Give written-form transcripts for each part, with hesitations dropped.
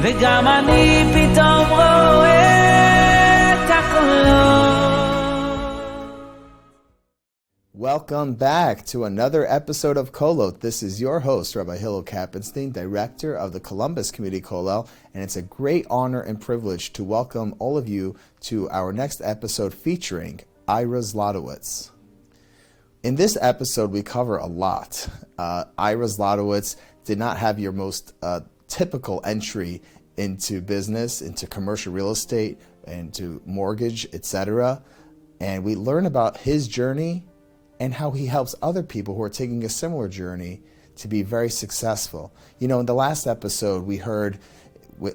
וגם אני פתאום רואה את הקולות. Welcome back to another episode of Kolot. This is your host, Rabbi Hillel Kappenstein, director of the Columbus Community Kollel, and it's a great honor and privilege to welcome all of you to our next episode featuring Ira Zlotowitz. In this episode, we cover a lot. Ira Zlotowitz did not have your most typical entry into business, into commercial real estate, into mortgage, etc. And we learn about his journey and how he helps other people who are taking a similar journey to be very successful. You know, in the last episode, we heard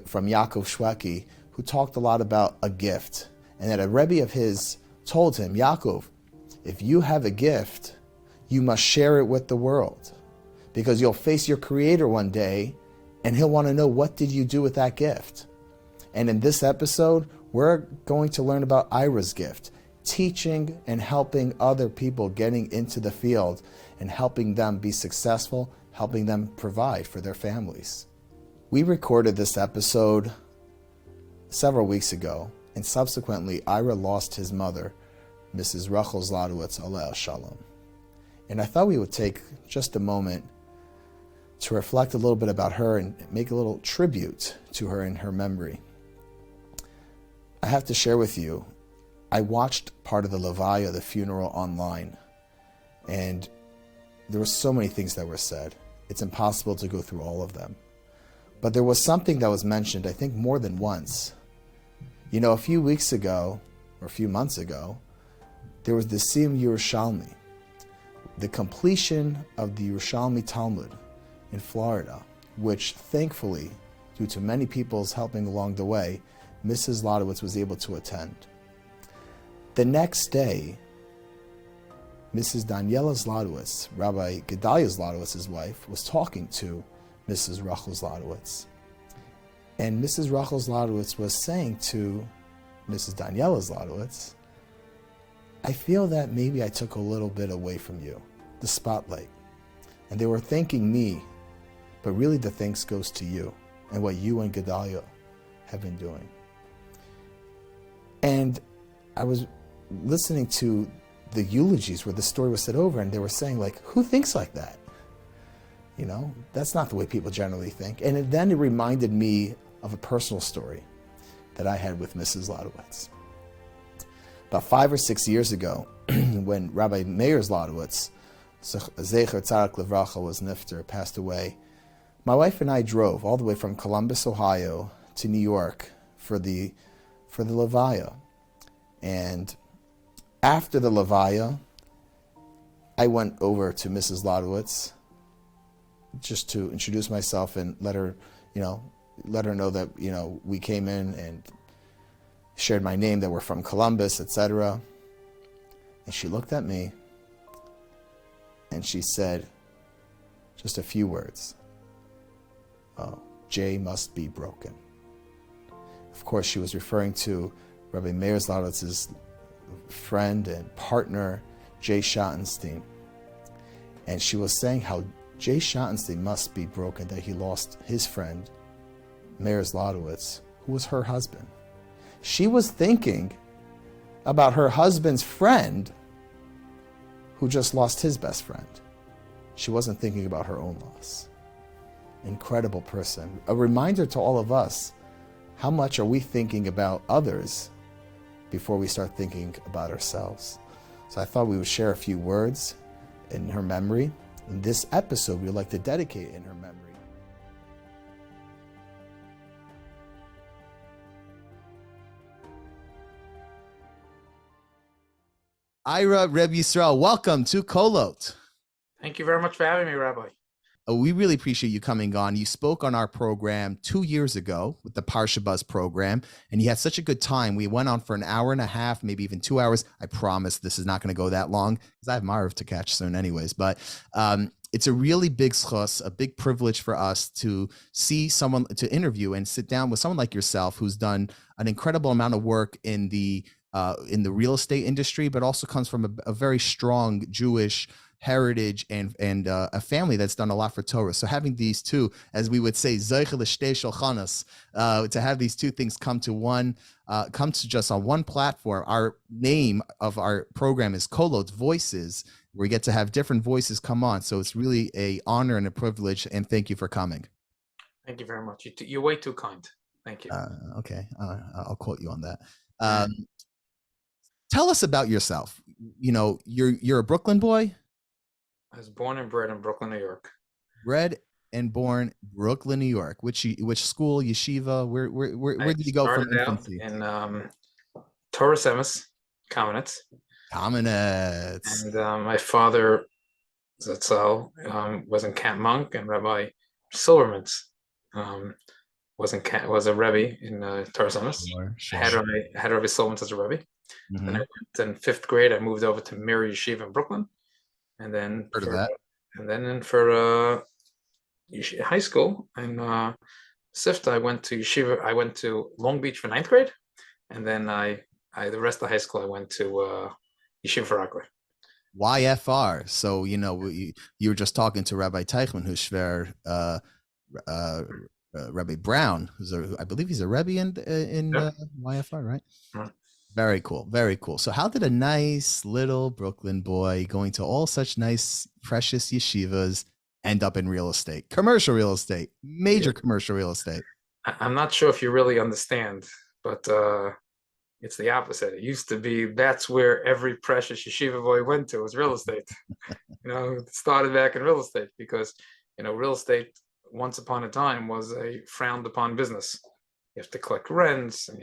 from Yaakov Shweki, who talked a lot about a gift, and that a Rebbe of his told him, Yaakov, if you have a gift, you must share it with the world, because you'll face your Creator one day, and he'll want to know, what did you do with that gift? And in this episode, we're going to learn about Ira's gift, teaching and helping other people getting into the field and helping them be successful, helping them provide for their families. We recorded this episode several weeks ago, and subsequently Ira lost his mother, Mrs. Rachel Zlotowitz, Aleh Shalom. And I thought we would take just a moment to reflect a little bit about her and make a little tribute to her in her memory. I have to share with you, I watched part of the Levaya, the funeral, online, and there were so many things that were said. It's impossible to go through all of them. But there was something that was mentioned, I think more than once. You know, a few weeks ago, or a few months ago, there was the Siyum Yerushalmi, the completion of the Yerushalmi Talmud in Florida, which thankfully, due to many people's helping along the way, Mrs. Zlotowitz was able to attend. The next day, Mrs. Daniela Zlotowitz, Rabbi Gedalia Zlotowitz's wife, was talking to Mrs. Rachel Zlotowitz. And Mrs. Rachel Zlotowitz was saying to Mrs. Daniela Zlotowitz, I feel that maybe I took a little bit away from you, the spotlight. And they were thanking me, but really the thanks goes to you and what you and Gedalia have been doing. And I was listening to the eulogies where the story was said over, and they were saying, like, who thinks like that? You know, that's not the way people generally think. And then it reminded me of a personal story that I had with Mrs. Zlotowitz. About 5 or 6 years ago, when Rabbi Meir Zlotowitz, Zecher Tzarak Levracha, was nifter, passed away, my wife and I drove all the way from Columbus, Ohio, to New York for the Levaya. And after the Levaya, I went over to Mrs. Zlotowitz just to introduce myself and let her know that, we came in and shared my name, that we're from Columbus, etc. And she looked at me and she said just a few words. Oh, Jay must be broken. Of course, she was referring to Rabbi Meir Zlotowitz's friend and partner, Jay Schottenstein. And she was saying how Jay Schottenstein must be broken, that he lost his friend, Meir Zlotowitz, who was her husband. She was thinking about her husband's friend who just lost his best friend. She wasn't thinking about her own loss. Incredible person. A reminder to all of us, how much are we thinking about others before we start thinking about ourselves? So I thought we would share a few words in her memory. In this episode, we'd like to dedicate in her memory. Ira Reb Yisrael, welcome to Kolot. Thank you very much for having me, Rabbi. We really appreciate you coming on. You spoke on our program 2 years ago with the Parsha Buzz program, and you had such a good time. We went on for an hour and a half, maybe even 2 hours. I promise this is not going to go that long because I have Marv to catch soon anyways. But it's a really big schus, a big privilege for us to see someone, to interview and sit down with someone like yourself who's done an incredible amount of work in the real estate industry, but also comes from a very strong Jewish heritage and a family that's done a lot for Torah. So having these two, as we would say, to have these two things come to just on one platform. Our name of our program is Kolot Voices, where we get to have different voices come on. So it's really a honor and a privilege. And thank you for coming. Thank you very much. You're way too kind. Thank you. Okay, I'll quote you on that. Tell us about yourself. You're a Brooklyn boy. I was born and bred in Brooklyn, New York. Bred and born Brooklyn, New York. Which school, yeshiva? Where did you go from infancy? In Torah Semis, Kamenetz. Kamenetz. And my father, Zatzal, was in Camp Monk, and Rabbi Silvermans was a Rebbe in Torah Semis. Sure. Had Rabbi Silvermans as a Rebbe. Mm-hmm. Then I went in 5th grade. I moved over to Mir Yeshiva in Brooklyn. And then for high school in Sifta, I went to yeshiva. I went to Long Beach for 9th grade, and then the rest of high school I went to yeshiva for Rockaway. YFR. So you were just talking to Rabbi Teichman, who's Shver, Rabbi Brown, I believe he's a Rebbe in YFR, right? Mm-hmm. Very cool. Very cool. So how did a nice little Brooklyn boy going to all such nice, precious yeshivas end up in real estate, commercial real estate, major commercial real estate? I'm not sure if you really understand, but it's the opposite. It used to be that's where every precious yeshiva boy went to, was real estate. It started back in real estate because, real estate once upon a time was a frowned upon business. You have to collect rents, and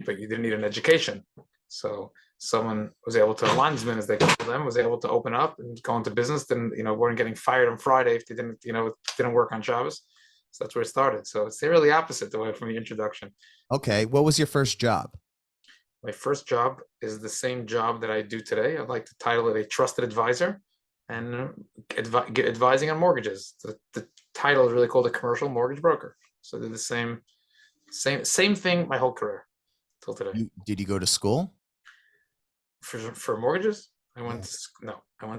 but you didn't need an education. So someone was able to, a linesman, as they call them, was able to open up and go into business. Then, weren't getting fired on Friday if they didn't work on Shabbos. So that's where it started. So it's really opposite the way from the introduction. Okay. What was your first job? My first job is the same job that I do today. I'd like to title it a trusted advisor and advising on mortgages. The title is really called a commercial mortgage broker. So they're the same thing my whole career till today. Did you go to school for mortgages? I went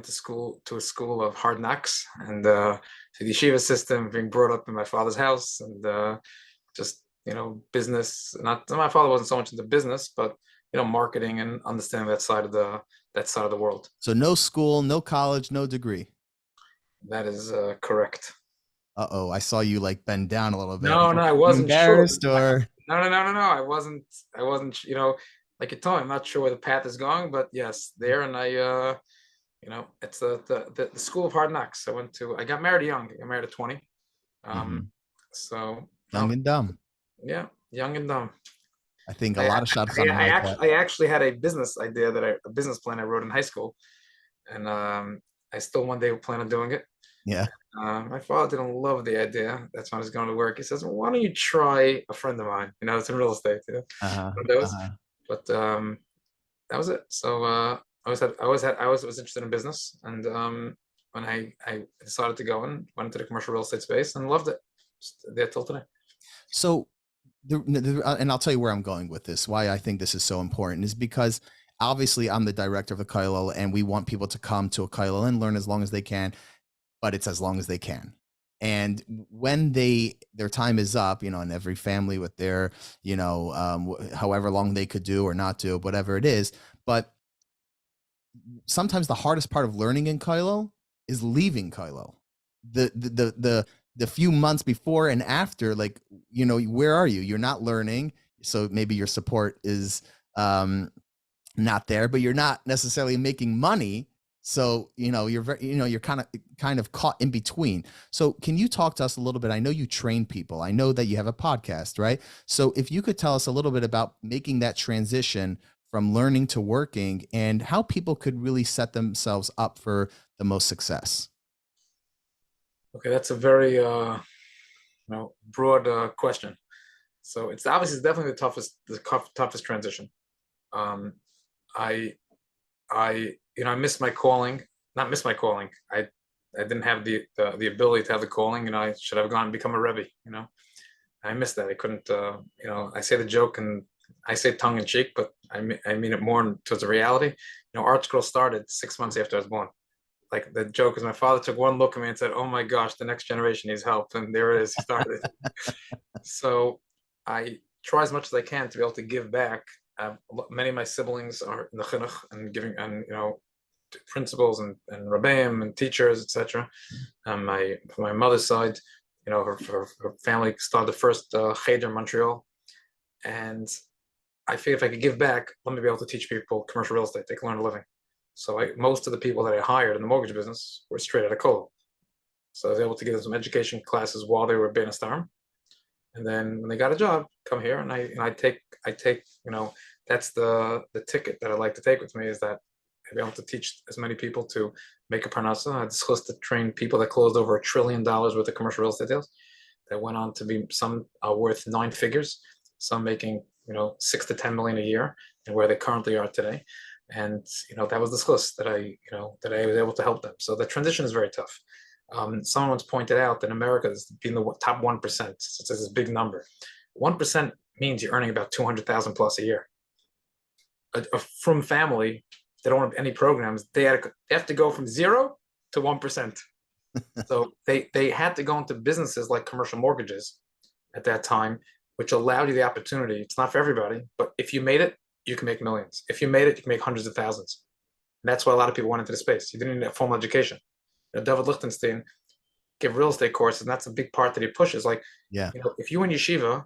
to a school of hard knocks, and to the yeshiva system, being brought up in my father's house, and just business. Not my father wasn't so much into business, but marketing and understanding that side of the world. So no school, no college, no degree. That is correct. I saw you bend down a little bit. No, I wasn't embarrassed sure. No. I wasn't, like you told me, I'm not sure where the path is going, but yes, there. And I, it's the school of hard knocks. I got married young. I got married at 20. So young and dumb. Yeah. Young and dumb. I think a lot of shots. I actually had a business idea a business plan I wrote in high school, and I still one day plan on doing it. Yeah. My father didn't love the idea. That's when I was going to work. He says, well, "Why don't you try a friend of mine? It's in real estate." But that was it. So I was interested in business, and when I decided to go and went into the commercial real estate space and loved it. Just there till today. So, and I'll tell you where I'm going with this. Why I think this is so important is because obviously I'm the director of the Kolot, and we want people to come to a Kolot and learn as long as they can. But it's as long as they can. And when their time is up, and every family with their, however long they could do or not do, whatever it is. But sometimes the hardest part of learning in Kolot is leaving Kolot. The few months before and after, where are you? You're not learning. So maybe your support is not there, but you're not necessarily making money. So, you're very, you're kind of caught in between. So can you talk to us a little bit? I know you train people. I know that you have a podcast, right? So if you could tell us a little bit about making that transition from learning to working and how people could really set themselves up for the most success. Okay. That's a very, broad question. So it's definitely the toughest transition. I missed my calling. Not miss my calling. I didn't have the ability to have the calling. I should have gone and become a Rebbe. I missed that. I couldn't. I say the joke and I say tongue in cheek, but I mean it more towards the reality. Art Scroll started 6 months after I was born. like the joke is my father took one look at me and said, "Oh my gosh, the next generation needs help," and there it is. He started. So I try as much as I can to be able to give back. Many of my siblings are in the chinuch and giving, and principals and rabbeim and teachers, etc. From my mother's side, her family started the first cheder in Montreal, and I figured if I could give back, let me be able to teach people commercial real estate. They can learn a living. So most of the people that I hired in the mortgage business were straight out of Kolot. So I was able to give them some education classes while they were being a star. And then when they got a job, come here and I take that's the ticket that I like to take with me, is that I'll be able to teach as many people to make a parnasa. I discussed to train people that closed over $1 trillion worth of commercial real estate deals that went on to be some worth 9 figures, some making 6 to 10 million a year, and where they currently are today. And that was the schus that I was able to help them. So the transition is very tough. Someone once pointed out that America is being the top 1%. So it's this big number. 1% means you're earning about 200,000 plus a year. From family, they don't have any programs. They have to go from 0 to 1%. So they had to go into businesses like commercial mortgages at that time, which allowed you the opportunity. It's not for everybody, but if you made it, you can make millions. If you made it, you can make hundreds of thousands. And that's why a lot of people went into the space. You didn't need a formal education. David Lichtenstein give real estate courses, and that's a big part that he pushes. Like, if you in yeshiva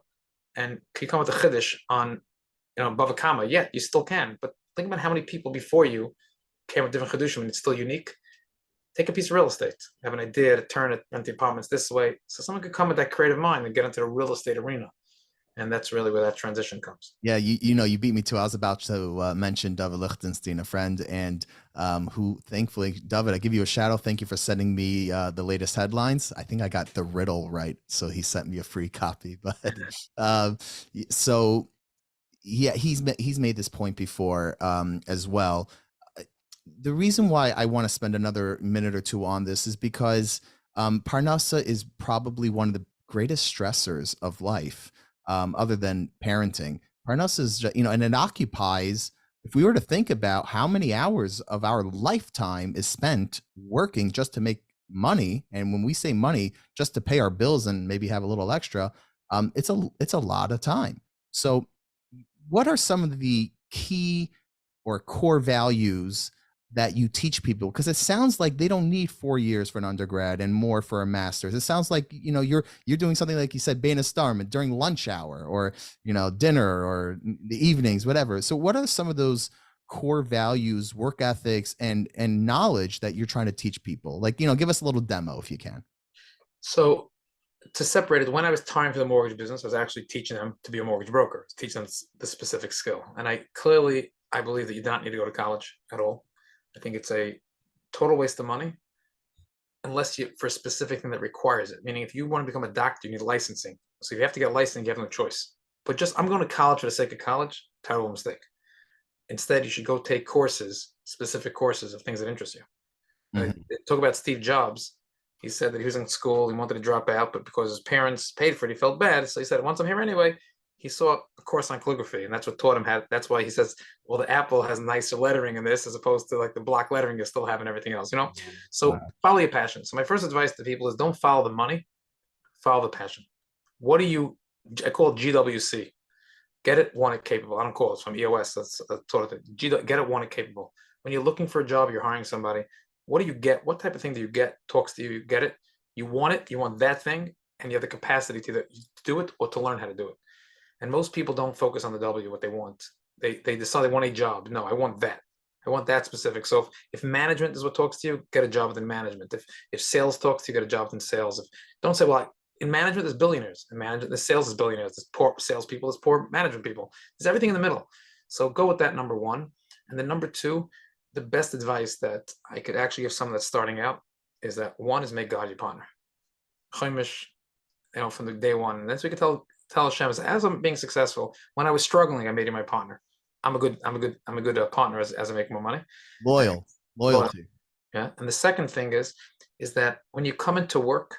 and you come with a chiddush on, Bava Kama, you still can. But think about how many people before you came with different chiddushim, and it's still unique. Take a piece of real estate, have an idea to turn it, rent the apartments this way. So someone could come with that creative mind and get into the real estate arena. And that's really where that transition comes. Yeah, you beat me too. I was about to mention David Lichtenstein, a friend, and who thankfully, David, I give you a shout out. Thank you for sending me the latest headlines. I think I got the riddle right, so he sent me a free copy. But so yeah, he's made this point before as well. The reason why I want to spend another minute or two on this is because Parnasa is probably one of the greatest stressors of life. Other than parenting, Parnasa is, and it occupies, if we were to think about how many hours of our lifetime is spent working just to make money, and when we say money, just to pay our bills and maybe have a little extra, it's a lot of time. So what are some of the key or core values that you teach people? Because it sounds like they don't need 4 years for an undergrad and more for a master's. It sounds like you're doing something like you said, being a star during lunch hour or dinner or the evenings, whatever. So what are some of those core values, work ethics, and knowledge that you're trying to teach people? Like, give us a little demo if you can. So to separate it, when I was trying for the mortgage business, I was actually teaching them to be a mortgage broker, teaching them the specific skill. And I believe that you don't need to go to college at all. I think it's a total waste of money unless for a specific thing that requires it. Meaning, if you want to become a doctor, you need licensing. So if you have to get licensing, you have no choice. But just, I'm going to college for the sake of college, terrible mistake. Instead, you should go take specific courses of things that interest you. Mm-hmm. Talk about Steve Jobs. He said that he was in school, he wanted to drop out, but because his parents paid for it, he felt bad. So he said, once I'm here anyway, he saw a course on calligraphy, and that's what taught him how. That's why he says, well, the Apple has nicer lettering in this as opposed to like the block lettering you still have and everything else, So follow your passion. So my first advice to people is don't follow the money, follow the passion. I call it GWC. Get it, want it, capable. I don't call it, it's from EOS. That's taught it. Get it, want it, capable. When you're looking for a job, you're hiring somebody. What do you get? What type of thing do you get? Talks to you, you get it. You want it, you want that thing, and you have the capacity to do it or to learn how to do it. And most people don't focus on the W, what they want. They decide they want a job. No, I want that. I want that specific. So if management is what talks to you, get a job within management. If sales talks to you, get a job within sales. Don't say, well, in management, there's billionaires. In management, there's sales is billionaires. There's poor salespeople, there's poor management people. There's everything in the middle. So go with that, number one. And then number two, the best advice that I could actually give someone that's starting out is that one is make God your partner. Chaimish, from the day one. And that's what we can tell Hashem, as I'm being successful. When I was struggling, I made him my partner. I'm a good partner as I make more money. Loyalty. Yeah. And the second thing is that when you come into work,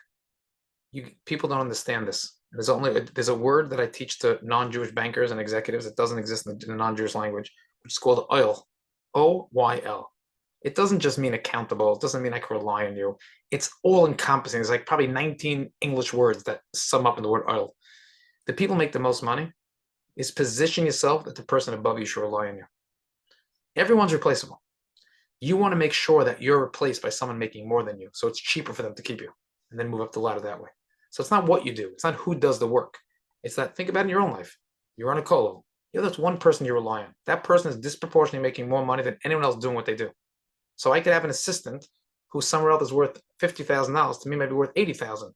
people don't understand this. There's a word that I teach to non-Jewish bankers and executives that doesn't exist in the non-Jewish language, which is called oil, OYL. It doesn't just mean accountable. It doesn't mean I can rely on you. It's all encompassing. There's like probably 19 English words that sum up in the word oil. The people make the most money is position yourself that the person above you should rely on you. Everyone's replaceable. You want to make sure that you're replaced by someone making more than you, so it's cheaper for them to keep you and then move up the ladder that way. So it's not what you do. It's not who does the work. It's that, think about it in your own life. You're on a Kolot. There's one person you rely on. That person is disproportionately making more money than anyone else doing what they do. So I could have an assistant who somewhere else is worth $50,000. To me, might be worth $80,000,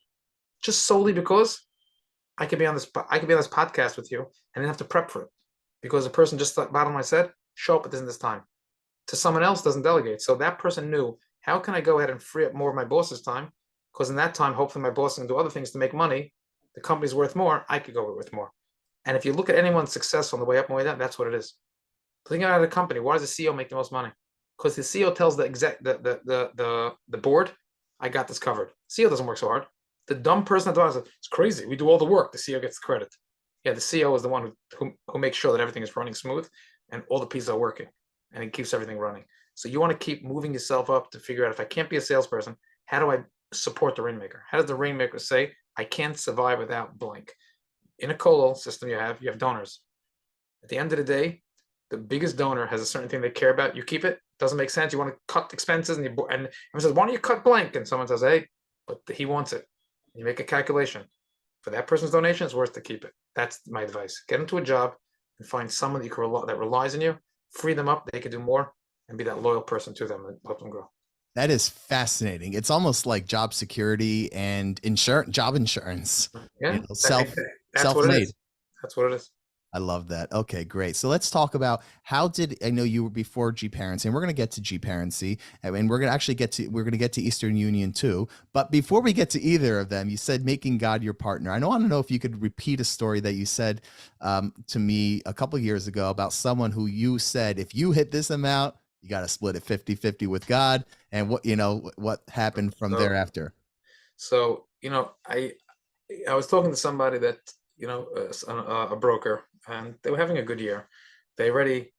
just solely because I could be on this podcast with you and then have to prep for it because the person just like bottom line said, show up at this time. To someone else doesn't delegate. So that person knew, how can I go ahead and free up more of my boss's time? Because in that time, hopefully my boss can do other things to make money. The company's worth more. I could go worth more. And if you look at anyone successful on the way up and way down, that's what it is. Think about a company. Why does the CEO make the most money? Because the CEO tells the board, I got this covered. CEO doesn't work so hard. The dumb person at the bottom says, it's crazy. We do all the work. The CEO gets the credit. Yeah, the CEO is the one who makes sure that everything is running smooth and all the pieces are working. And it keeps everything running. So you want to keep moving yourself up to figure out, if I can't be a salesperson, how do I support the rainmaker? How does the rainmaker say, I can't survive without blank? In a Kolot system you have donors. At the end of the day, the biggest donor has a certain thing they care about. You keep it. Doesn't make sense. You want to cut expenses, and everyone says, why don't you cut blank? And someone says, hey, but he wants it. You make a calculation. For that person's donation, it's worth to keep it. That's my advice. Get into a job and find someone that relies on you. Free them up, they could do more and be that loyal person to them and help them grow. That is fascinating. It's almost like job security and job insurance. Yeah, self-made. That's what it is. I love that. Okay, great. So let's talk about I know you were before G-Parency, and we're going to get to G-Parency, and we're going to get to Eastern Union too. But before we get to either of them, you said making God your partner. I want to know if you could repeat a story that you said to me a couple of years ago about someone who you said, if you hit this amount, you got to split it 50-50 with God, and what happened from thereafter. So, I was talking to somebody that, a broker, and they were having a good year. They already,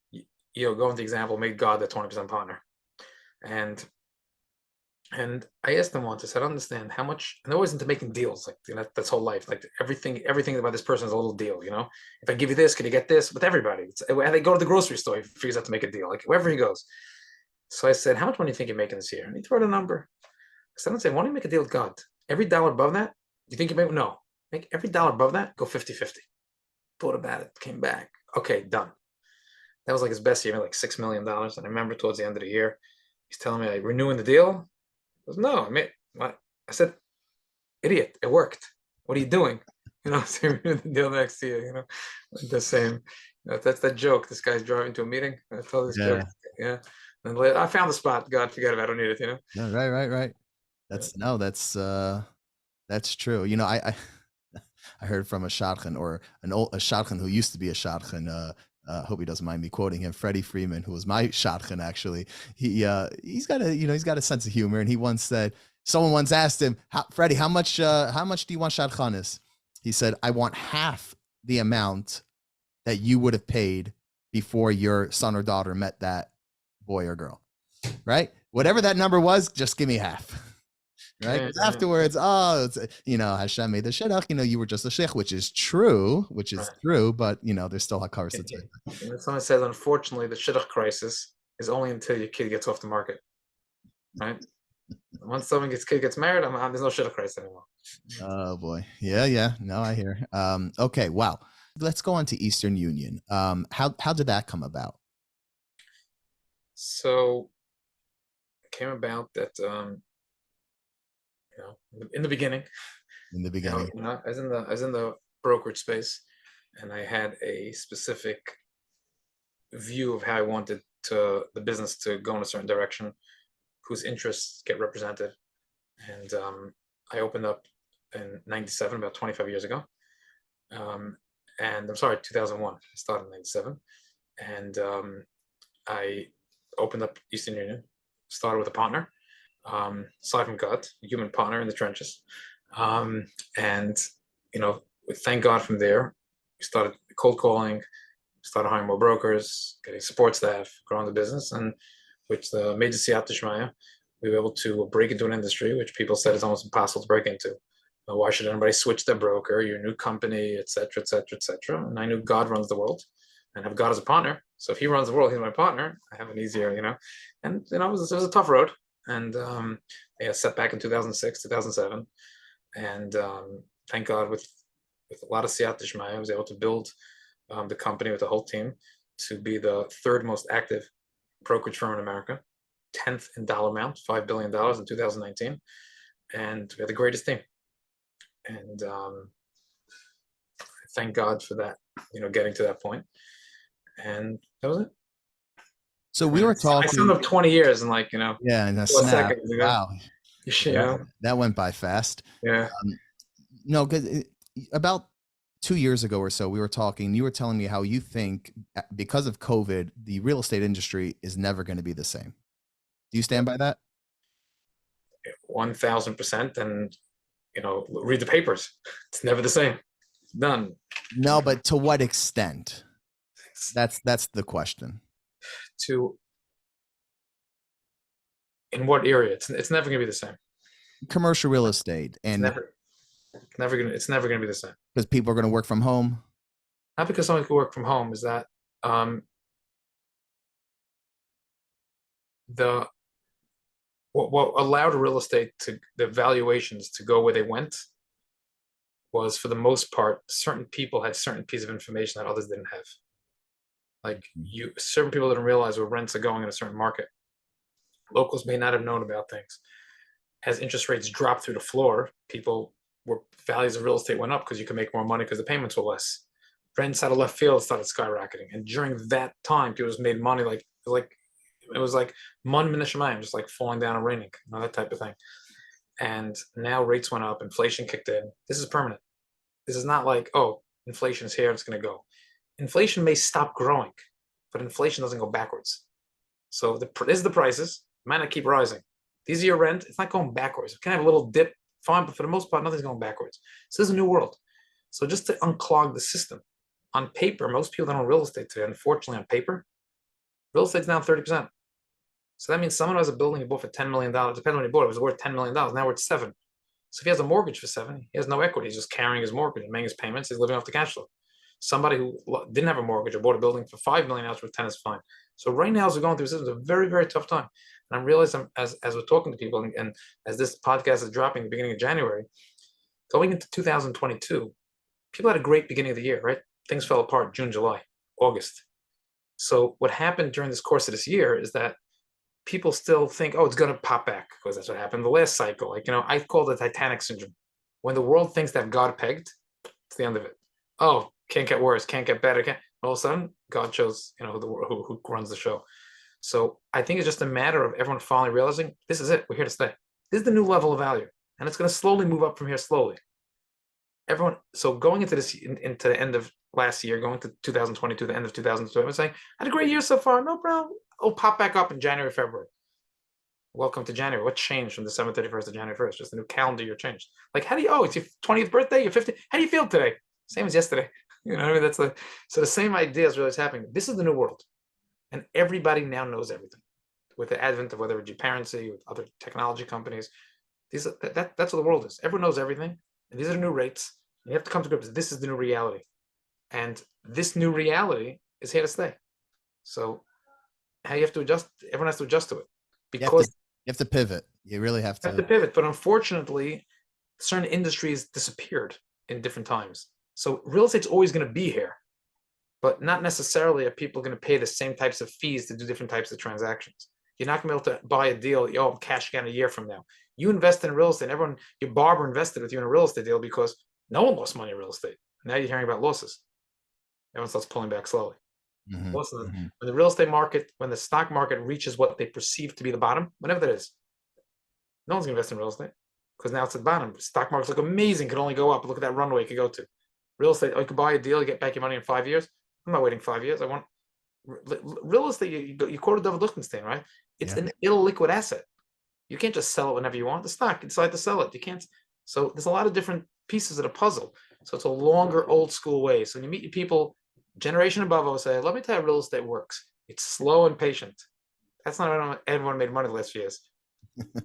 going to example, made God their 20% partner. And I asked them once, I said, I understand how much, and they're always into making deals, like, that's whole life. Like everything about this person is a little deal, If I give you this, can you get this? With everybody. They go to the grocery store, he figures out to make a deal, like wherever he goes. So I said, how much money do you think you're making this year? And he threw out a number. So I said, why don't you make a deal with God? Every dollar above that, you think you make? No. Make every dollar above that, go 50-50. Thought about it, came back. Okay, done. That was like his best year, like $6 million. And I remember towards the end of the year, he's telling me, "Are you renewing the deal?" I was, no, what? I said, idiot, it worked. What are you doing? So you renew the deal next year, the same. That's that joke. This guy's driving to a meeting. I told this joke. Yeah. And later, I found the spot. God, forget it. I don't need it, Yeah, right. That's true. I heard from a shadchan, or a shadchan who used to be a shadchan. Hope he doesn't mind me quoting him, Freddie Freeman, who was my shadchan actually. He's got a sense of humor, and he once said, someone once asked him, Freddie, how much do you want shadchanis? He said, I want half the amount that you would have paid before your son or daughter met that boy or girl, right? Whatever that number was, just give me half. Right. Yeah. Afterwards, Hashem made the shidduch. You were just a sheikh, which is true, but there's still hakars to take. Someone says, unfortunately, the shidduch crisis is only until your kid gets off the market. Right? Once kid gets married, there's no shidduch crisis anymore. Oh boy. Yeah. No, I hear. Okay. Wow. Let's go on to Eastern Union. How did that come about? So it came about that in the beginning, I was in the brokerage space, and I had a specific view of how I wanted the business to go in a certain direction, whose interests get represented. And I opened up in 97, about 25 years ago. And I'm sorry, 2001. I started in 97. And I opened up Eastern Union, started with a partner. Aside from God, a human partner in the trenches. And thank God from there, we started cold calling, started hiring more brokers, getting support staff, growing the business. And which the major siyata d'shmaya, we were able to break into an industry which people said is almost impossible to break into. Why should anybody switch their broker, your new company, et cetera, et cetera, et cetera? And I knew God runs the world and have God as a partner. So if he runs the world, he's my partner. I have an easier, And, it was a tough road. And I set back in 2006, 2007. And thank God with a lot of siyata d'shmaya, I was able to build the company with the whole team to be the third most active brokerage firm in America, 10th in dollar amount, $5 billion in 2019. And we had the greatest team. And thank God for that, getting to that point. And that was it. So we were talking. I summed up 20 years and yeah, in a snap. seconds, Wow. Yeah. That went by fast. Yeah. No, because about 2 years ago or so, we were talking, you were telling me how you think because of COVID, the real estate industry is never going to be the same. Do you stand by that? 1000%. And, read the papers. It's never the same. It's done. No, but to what extent? That's the question. In what area? It's never going to be the same. Commercial real estate. And it's never going to be the same. Because people are going to work from home? Not because someone can work from home, is that what allowed real estate the valuations to go where they went was, for the most part, certain people had certain pieces of information that others didn't have. Like certain people didn't realize where rents are going in a certain market. Locals may not have known about things. As interest rates dropped through the floor, values of real estate went up because you could make more money because the payments were less. Rents out of left field started skyrocketing, and during that time, people just made money it was like mon min hashamayim, just like falling down and raining, that type of thing. And now rates went up, inflation kicked in. This is permanent. This is not like, oh, inflation is here, it's going to go. Inflation may stop growing, but inflation doesn't go backwards. So this is the prices. It might not keep rising. These are your rent. It's not going backwards. It can have a little dip, fine, but for the most part, nothing's going backwards. So this is a new world. So just to unclog the system, on paper, most people don't own real estate today. Unfortunately, on paper, real estate's down 30%. So that means someone who has a building he bought for $10 million, depending on when he bought it, was worth $10 million. Now we're at $7. So if he has a mortgage for $7, he has no equity. He's just carrying his mortgage and making his payments. He's living off the cash flow. Somebody who didn't have a mortgage or bought a building for $5 million worth 10 is fine. So right now, as we're going through this, it's a very, very tough time. And I realize as we're talking to people, and as this podcast is dropping at the beginning of January, going into 2022, people had a great beginning of the year, right? Things fell apart June, July, August. So what happened during this course of this year is that people still think, oh, it's going to pop back, because that's what happened the last cycle. I call it the Titanic syndrome. When the world thinks that God pegged, it's the end of it. Oh, can't get worse, can't get better. All of a sudden, God shows, who runs the show. So I think it's just a matter of everyone finally realizing this is it. We're here to stay. This is the new level of value, and it's going to slowly move up from here, slowly. So going into into the end of last year, going to 2022, the end of 2020, I'm saying, I had a great year so far. No problem. It'll pop back up in January, February. Welcome to January. What changed from December 31st to January 1st? Just a new calendar year changed. Like, it's your 20th birthday, your 50th. How do you feel today? Same as yesterday. You know what I mean? So the same idea is really happening. This is the new world. And everybody now knows everything. With the advent of whether it's geoparency, with other technology companies, that's what the world is. Everyone knows everything. And these are the new rates. And you have to come to grips. This is the new reality. And this new reality is here to stay. So how you have to adjust, everyone has to adjust to it. Because you have to pivot. You really have to pivot. But unfortunately, certain industries disappeared in different times. So real estate's always going to be here, but not necessarily are people going to pay the same types of fees to do different types of transactions. You're not going to be able to buy a deal, I'm cashing out a year from now. You invest in real estate, your barber invested with you in a real estate deal because no one lost money in real estate. Now you're hearing about losses. Everyone starts pulling back slowly. Mm-hmm. When the real estate market, when the stock market reaches what they perceive to be the bottom, whenever that is, no one's going to invest in real estate because now it's at the bottom. The stock markets look amazing, can only go up. Look at that runway it could go to. Real estate, you could buy a deal, you get back your money in 5 years. I'm not waiting 5 years. I want real estate. You quoted David Lichtenstein, right? It's an illiquid asset. You can't just sell it whenever you want. The stock, you decide to sell it. You can't. So there's a lot of different pieces of the puzzle. So it's a longer, old school way. So when you meet your people, generation above, I would say, let me tell you how real estate works. It's slow and patient. That's not how everyone made money the last few years.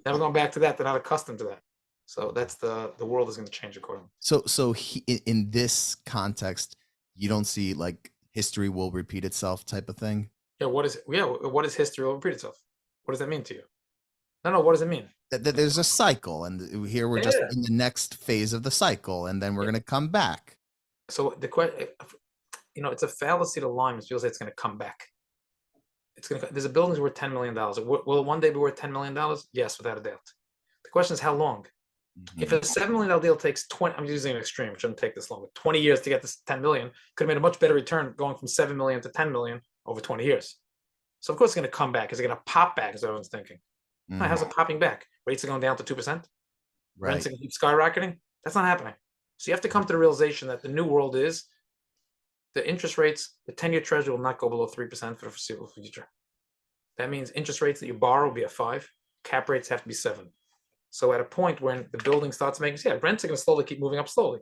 Never going back to that. They're not accustomed to that. So that's the world is going to change accordingly. So in this context, you don't see like history will repeat itself type of thing. Yeah. What is history will repeat itself? What does that mean to you? No. What does it mean? That there's a cycle, and here we're just Yeah. in the next phase of the cycle, and then we're going to come back. So the question, it's a fallacy to lie. It feels like it's going to come back. There's a building's worth $10 million. Will it one day be worth $10 million? Yes, without a doubt. The question is how long. If a $7 million deal takes 20, I'm using an extreme, it shouldn't take this long, but 20 years to get this 10 million, could have made a much better return going from 7 million to 10 million over 20 years. So of course it's going to come back. Is it going to pop back, as everyone's thinking? No, how's it popping back? Rates are going down to 2%. Right. Rents are going to keep skyrocketing. That's not happening. So you have to come to the realization that the new world is the interest rates, the 10-year treasury will not go below 3% for the foreseeable future. That means interest rates that you borrow will be at 5. Cap rates have to be 7. So at a point when the building starts making, rents are going to slowly keep moving up slowly.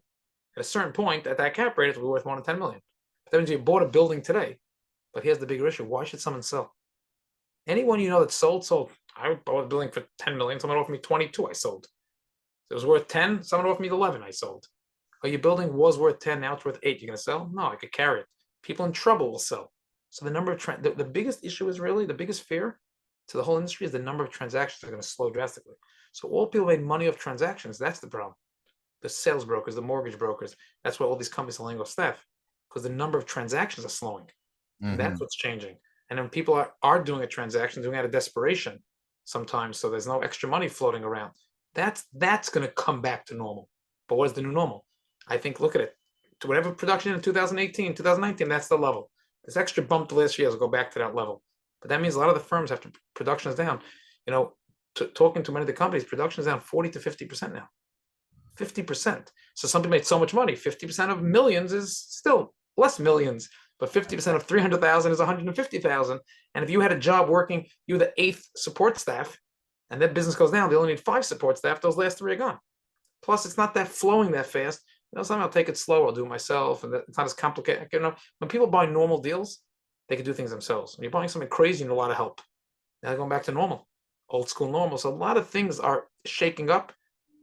At a certain point, at that cap rate, it will be worth more than 10 million. But that means you bought a building today. But here's the bigger issue: why should someone sell? Anyone you know that sold. I bought a building for 10 million. Someone offered me 22. I sold. It was worth 10. Someone offered me 11. I sold. Oh, your building was worth 10. Now it's worth 8. You're going to sell? No, I could carry it. People in trouble will sell. So the number of the biggest issue is really the biggest fear to the whole industry is the number of transactions are going to slow drastically. So all people made money off transactions. That's the problem. The sales brokers, the mortgage brokers. That's why all these companies are laying off staff, because the number of transactions are slowing. And that's what's changing. And then people are doing a transaction, doing it out of desperation sometimes. So there's no extra money floating around. That's going to come back to normal. But what is the new normal? I think, look at it. To whatever production in 2018, 2019, that's the level. This extra bump the last years will go back to that level. But that means a lot of the firms have to, production is down. Talking to many of the companies, production is down 40 to 50% now. 50%. So some people made so much money. 50% of millions is still less millions, but 50% of 300,000 is 150,000. And if you had a job working, you're the 8th support staff, and that business goes down, they only need 5 support staff. Those last 3 are gone. Plus, it's not that flowing that fast. Sometimes I'll take it slow. I'll do it myself, and it's not as complicated. When people buy normal deals, they can do things themselves. When you're buying something crazy, you need a lot of help. Now going back to normal, old school normal. So a lot of things are shaking up.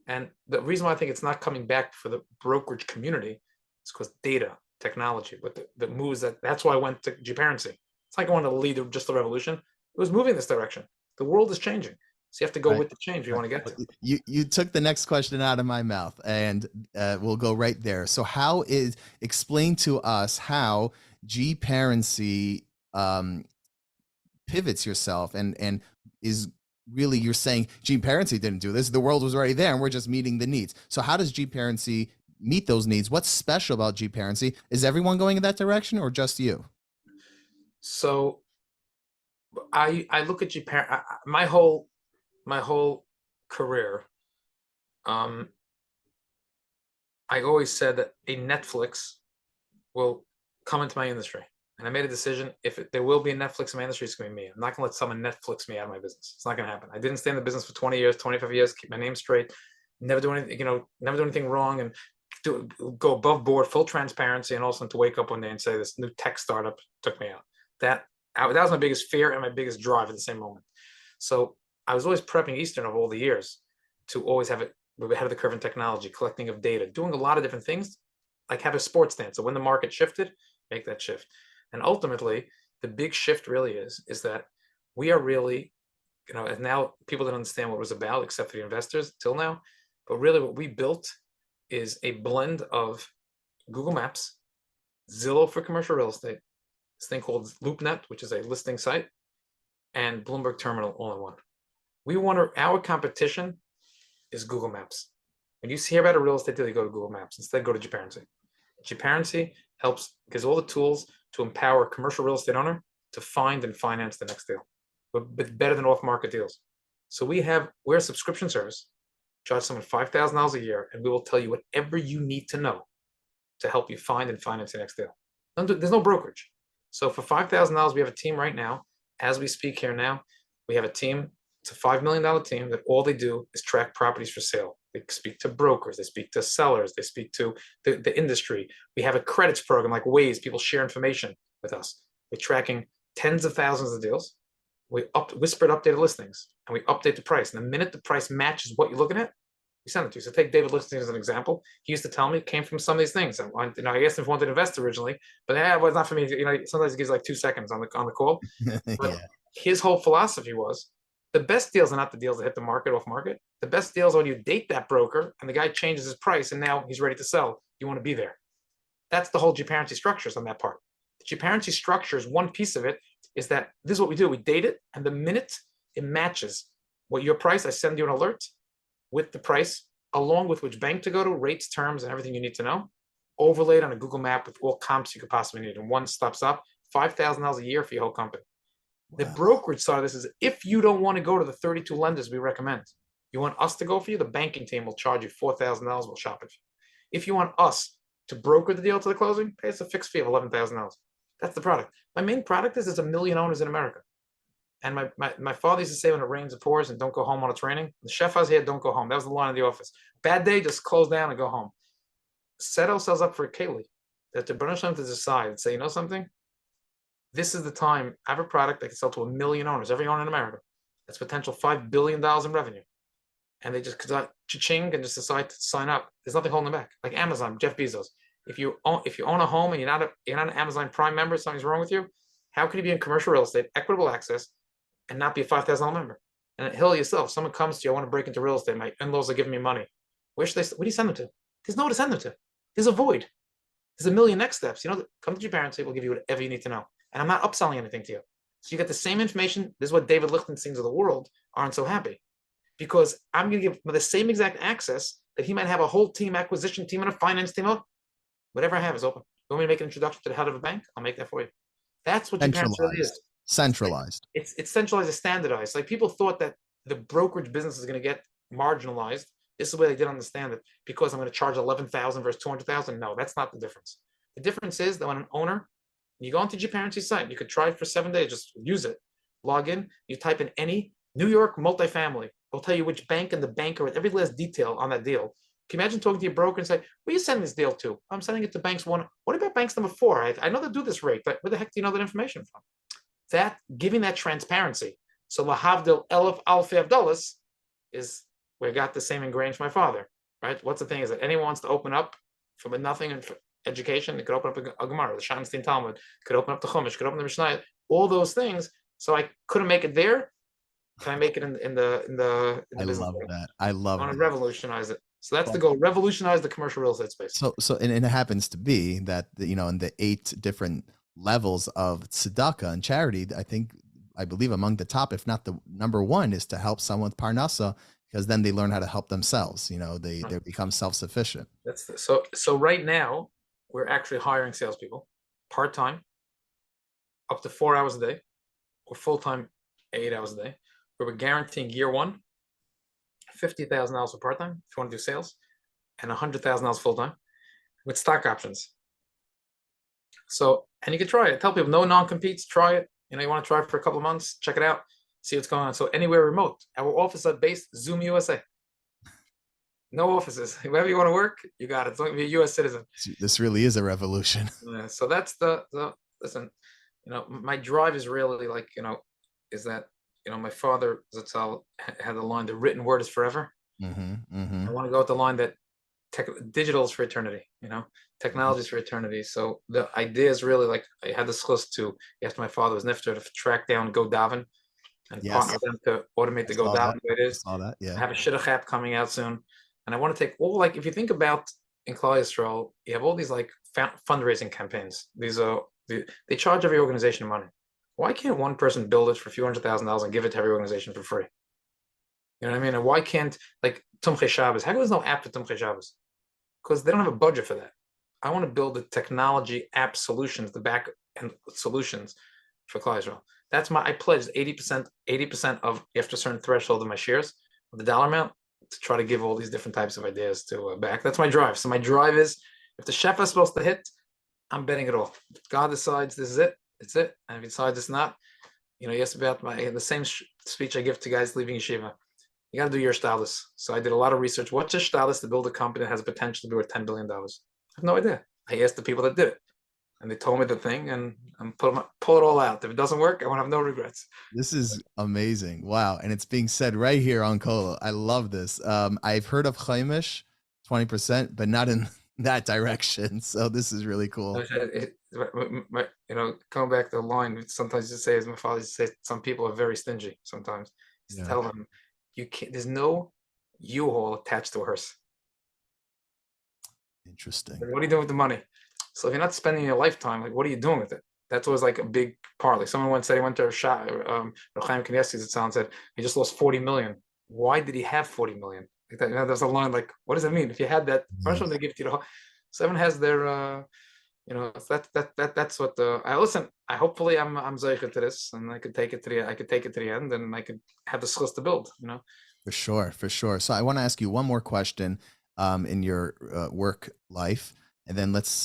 And the reason why I think it's not coming back for the brokerage community is because data, technology, but the moves that's why I went to G-Parency. It's like I wanted to lead just the revolution. It was moving this direction. The world is changing. So you have to go with the change you want to get to. You took the next question out of my mouth, and we'll go right there. So explain to us how G-Parency pivots yourself and is really, you're saying G-Parency didn't do this. The world was already there and we're just meeting the needs. So how does G-Parency meet those needs? What's special about G-Parency? Is everyone going in that direction or just you? So I look at G-Parency, my whole career, I always said that a Netflix will come into my industry. And I made a decision, there will be a Netflix in my industry, it's going to be me. I'm not going to let someone Netflix me out of my business. It's not going to happen. I didn't stay in the business for 20 years, 25 years, keep my name straight, never do anything, never do anything wrong, and go above board, full transparency, and also to wake up one day and say this new tech startup took me out. That was my biggest fear and my biggest drive at the same moment. So I was always prepping Eastern of all the years to always have it ahead of the curve in technology, collecting of data, doing a lot of different things, like have a sports stance. So when the market shifted, make that shift. And ultimately, the big shift really is that we are really, and now people didn't understand what it was about except for the investors till now. But really what we built is a blend of Google Maps, Zillow for commercial real estate, this thing called LoopNet, which is a listing site, and Bloomberg Terminal all in one. Our competition is Google Maps. When you hear about a real estate deal, you go to Google Maps. Instead, go to G-Parency. G-Parency gives all the tools to empower a commercial real estate owner to find and finance the next deal, but better than off-market deals. So we're a subscription service, charge someone $5,000 a year, and we will tell you whatever you need to know to help you find and finance the next deal. There's no brokerage. So for $5,000, we have a team right now, as we speak here now, we have a team, it's a $5 million team that all they do is track properties for sale. They speak to brokers, they speak to sellers, they speak to the industry. We have a credits program like Waze, people share information with us. We're tracking tens of thousands of deals. We whispered updated listings, and we update the price. And the minute the price matches what you're looking at, we send it to you. So take David Listings as an example. He used to tell me it came from some of these things. I asked him if he wanted to invest originally, but it was not for me. Sometimes he gives like 2 seconds on the call. But his whole philosophy was the best deals are not the deals that hit the market off market. The best deals are when you date that broker and the guy changes his price and now he's ready to sell. You want to be there. That's the whole G-Parency structures on that part. The G-Parency structures, one piece of it is that this is what we do. We date it, and the minute it matches what your price, I send you an alert with the price, along with which bank to go to, rates, terms, and everything you need to know, overlaid on a Google map with all comps you could possibly need. And one stops up, $5,000 a year for your whole company. Wow. The brokerage side of this is if you don't want to go to the 32 lenders we recommend, you want us to go for you, the banking team will charge you $4,000, we'll shop it for you. If you want us to broker the deal to the closing, pay us a fixed fee of $11,000. That's the product. My main product is there's 1 million owners in America. And my father used to say when it rains, it pours, and don't go home on a training. The chef was here, don't go home. That was the line in the office. Bad day, just close down and go home. Seto sells up for a Kaylee. That the Baruch Hashem to decide and say, you know something? This is the time. I have a product that can sell to 1 million owners, every owner in America. That's potential $5 billion in revenue. And they just cha-ching and just decide to sign up. There's nothing holding them back. Like Amazon, Jeff Bezos. If you own a home and you're not an Amazon Prime member, something's wrong with you. How can you be in commercial real estate, equitable access, and not be a $5,000 member? And Hill yourself, someone comes to you, I want to break into real estate. My in-laws are giving me money. Where do you send them to? There's nowhere to send them to. There's a void. There's a million next steps. Come to your parents, we'll give you whatever you need to know. And I'm not upselling anything to you. So you get the same information. This is what David Lichtenstein's of the world aren't so happy. Because I'm going to give the same exact access that he might have a whole team, acquisition team, and a finance team. Whatever I have is open. You want me to make an introduction to the head of a bank? I'll make that for you. That's what your parents really is. Centralized. It's centralized, it's standardized. Like people thought that the brokerage business is going to get marginalized. This is where they didn't understand it. Because I'm going to charge 11,000 versus 200,000. No, that's not the difference. The difference is that when an owner, you go onto G-Parency's site, you could try it for 7 days, just use it. Log in, you type in any New York multifamily. It'll tell you which bank and the banker with every last detail on that deal. Can you imagine talking to your broker and say, where are you sending this deal to? I'm sending it to banks 1. What about banks number 4? I know they do this rate, but where the heck do you know that information from? Giving that transparency. So lahavdil elef alfi avdalas is where I got the same ingrained from my father, right? What's the thing is that anyone wants to open up from a nothing and education, it could open up a Gemara, the Shanstein Talmud, could open up the Chumash, could open the Mishnah, all those things. So I couldn't make it there. Can I make it in the business? I love that. I want to revolutionize it. So that's the goal. Revolutionize the commercial real estate space. So and it happens to be that in the 8 different levels of tzedakah and charity, I believe among the top, if not the number 1, is to help someone with parnasa, because then they learn how to help themselves. They become self-sufficient. So right now we're actually hiring salespeople part-time, up to 4 hours a day, or full-time 8 hours a day. We're guaranteeing year 1, $50,000 for part-time if you want to do sales, and $100,000 full-time with stock options. So, and you can try it. I tell people, no non-competes, try it. You want to try it for a couple of months, check it out, see what's going on. So anywhere remote, our office is based Zoom USA. No offices. Wherever you want to work, you got it. It's like be a U.S. citizen. This really is a revolution. Yeah, so that's the listen, my drive is really is that, my father, Zatzal, had the line, the written word is forever. I want to go with the line that digital is for eternity, technology is for eternity. So the idea is really I had this list to, after my father was nifter, to track down Go Davin and partner them to automate the Go Davin the way it is. I have a Shidduch app coming out soon. And I want to take all, if you think about in Klal Yisrael, you have all these fundraising campaigns. These are, they charge every organization money. Why can't one person build it for a few $100,000 and give it to every organization for free? You know what I mean? And why can't, Tumchei Shabbos, how come there's no app for Tumchei Shabbos? Because they don't have a budget for that. I want to build the technology app solutions, the back end solutions for Klal Yisrael. That's I pledge 80% of, after a certain threshold of my shares, of the dollar amount, to try to give all these different types of ideas to back. That's my drive. So my drive is, if the chef is supposed to hit, I'm betting it all. If God decides this is it, it's it. And if he decides it's not, yes, about the same speech I give to guys leaving yeshiva. You got to do your shtalis. So I did a lot of research. What's a shtalis to build a company that has a potential to be worth $10 billion? I have no idea. I asked the people that did it. and they told me the thing, and I'm pull it all out. If it doesn't work, I want to have no regrets. This is amazing. Wow. And it's being said right here on Kolot. I love this. I've heard of Chaimish, 20%, but not in that direction. So this is really cool. Coming back to the line, sometimes you say, as my father used to say, some people are very stingy. Sometimes just tell them, you can't. There's no U-Haul attached to a hearse. Interesting. What are you doing with the money? So if you're not spending your lifetime, like, what are you doing with it? That's always like a big part. Like someone once said he went to a shop, Chaim Kanievsky's, it sounds, said he just lost 40 million. Why did he have 40 million? Like that, there's a line like, what does it mean? If you had that, first one they give it to you. So everyone has their, that's what I listen. Hopefully I'm zeicher to this, and I could take it to the end, and I could have the skills to build. For sure, for sure. So I want to ask you one more question in your work life, and then let's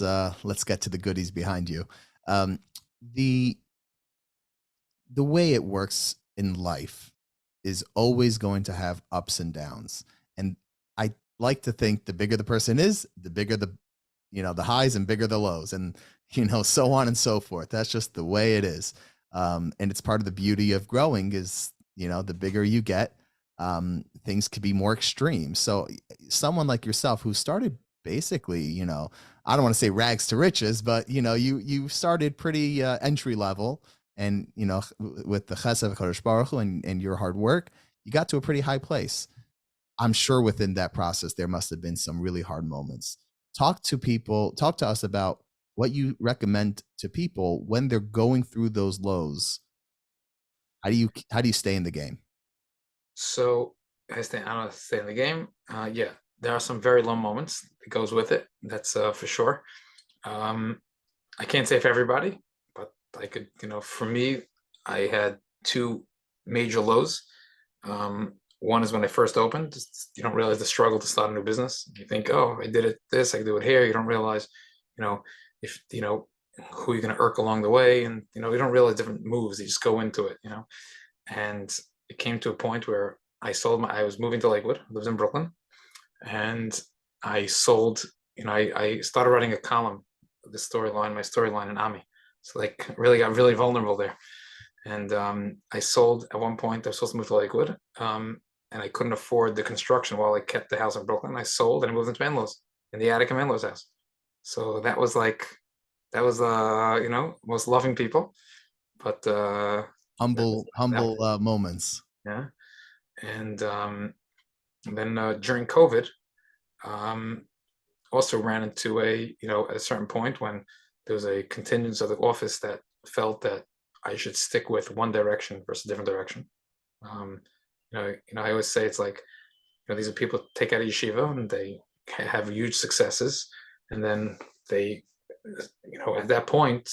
get to the goodies behind you. The way it works in life is always going to have ups and downs, and I like to think the bigger the person is, the bigger the highs and bigger the lows, and so on and so forth. That's just the way it is, and it's part of the beauty of growing is the bigger you get, things could be more extreme. So someone like yourself who started basically, I don't want to say rags to riches, but you started pretty entry level, and with the chesed of Kadosh Baruch Hu and your hard work, you got to a pretty high place. I'm sure within that process there must have been some really hard moments. Talk to us about what you recommend to people when they're going through those lows. How do you stay in the game? So I don't stay in the game. Yeah, there are some very low moments that goes with it. That's for sure. I can't say for everybody, but I could, for me, I had two major lows. One is when I first opened. You don't realize the struggle to start a new business. You think, oh, I did it this, I can do it here. You don't realize, if who you're going to irk along the way, and you don't realize different moves. You just go into it, And it came to a point where I was moving to Lakewood, lived in Brooklyn, and I sold. I started writing a column, my storyline in Ami. So really got really vulnerable there. And I sold at one point. I was supposed to move to Lakewood, and I couldn't afford the construction while I kept the house in Brooklyn. I sold and I moved into my in-laws, in the attic of my in-laws' house. So that was most loving people, but humble moments. Yeah, and then during COVID, also ran into at a certain point when there was a contingent of the office that felt that I should stick with one direction versus a different direction. I always say it's like, these are people take out of yeshiva and they have huge successes, and then they, at that point,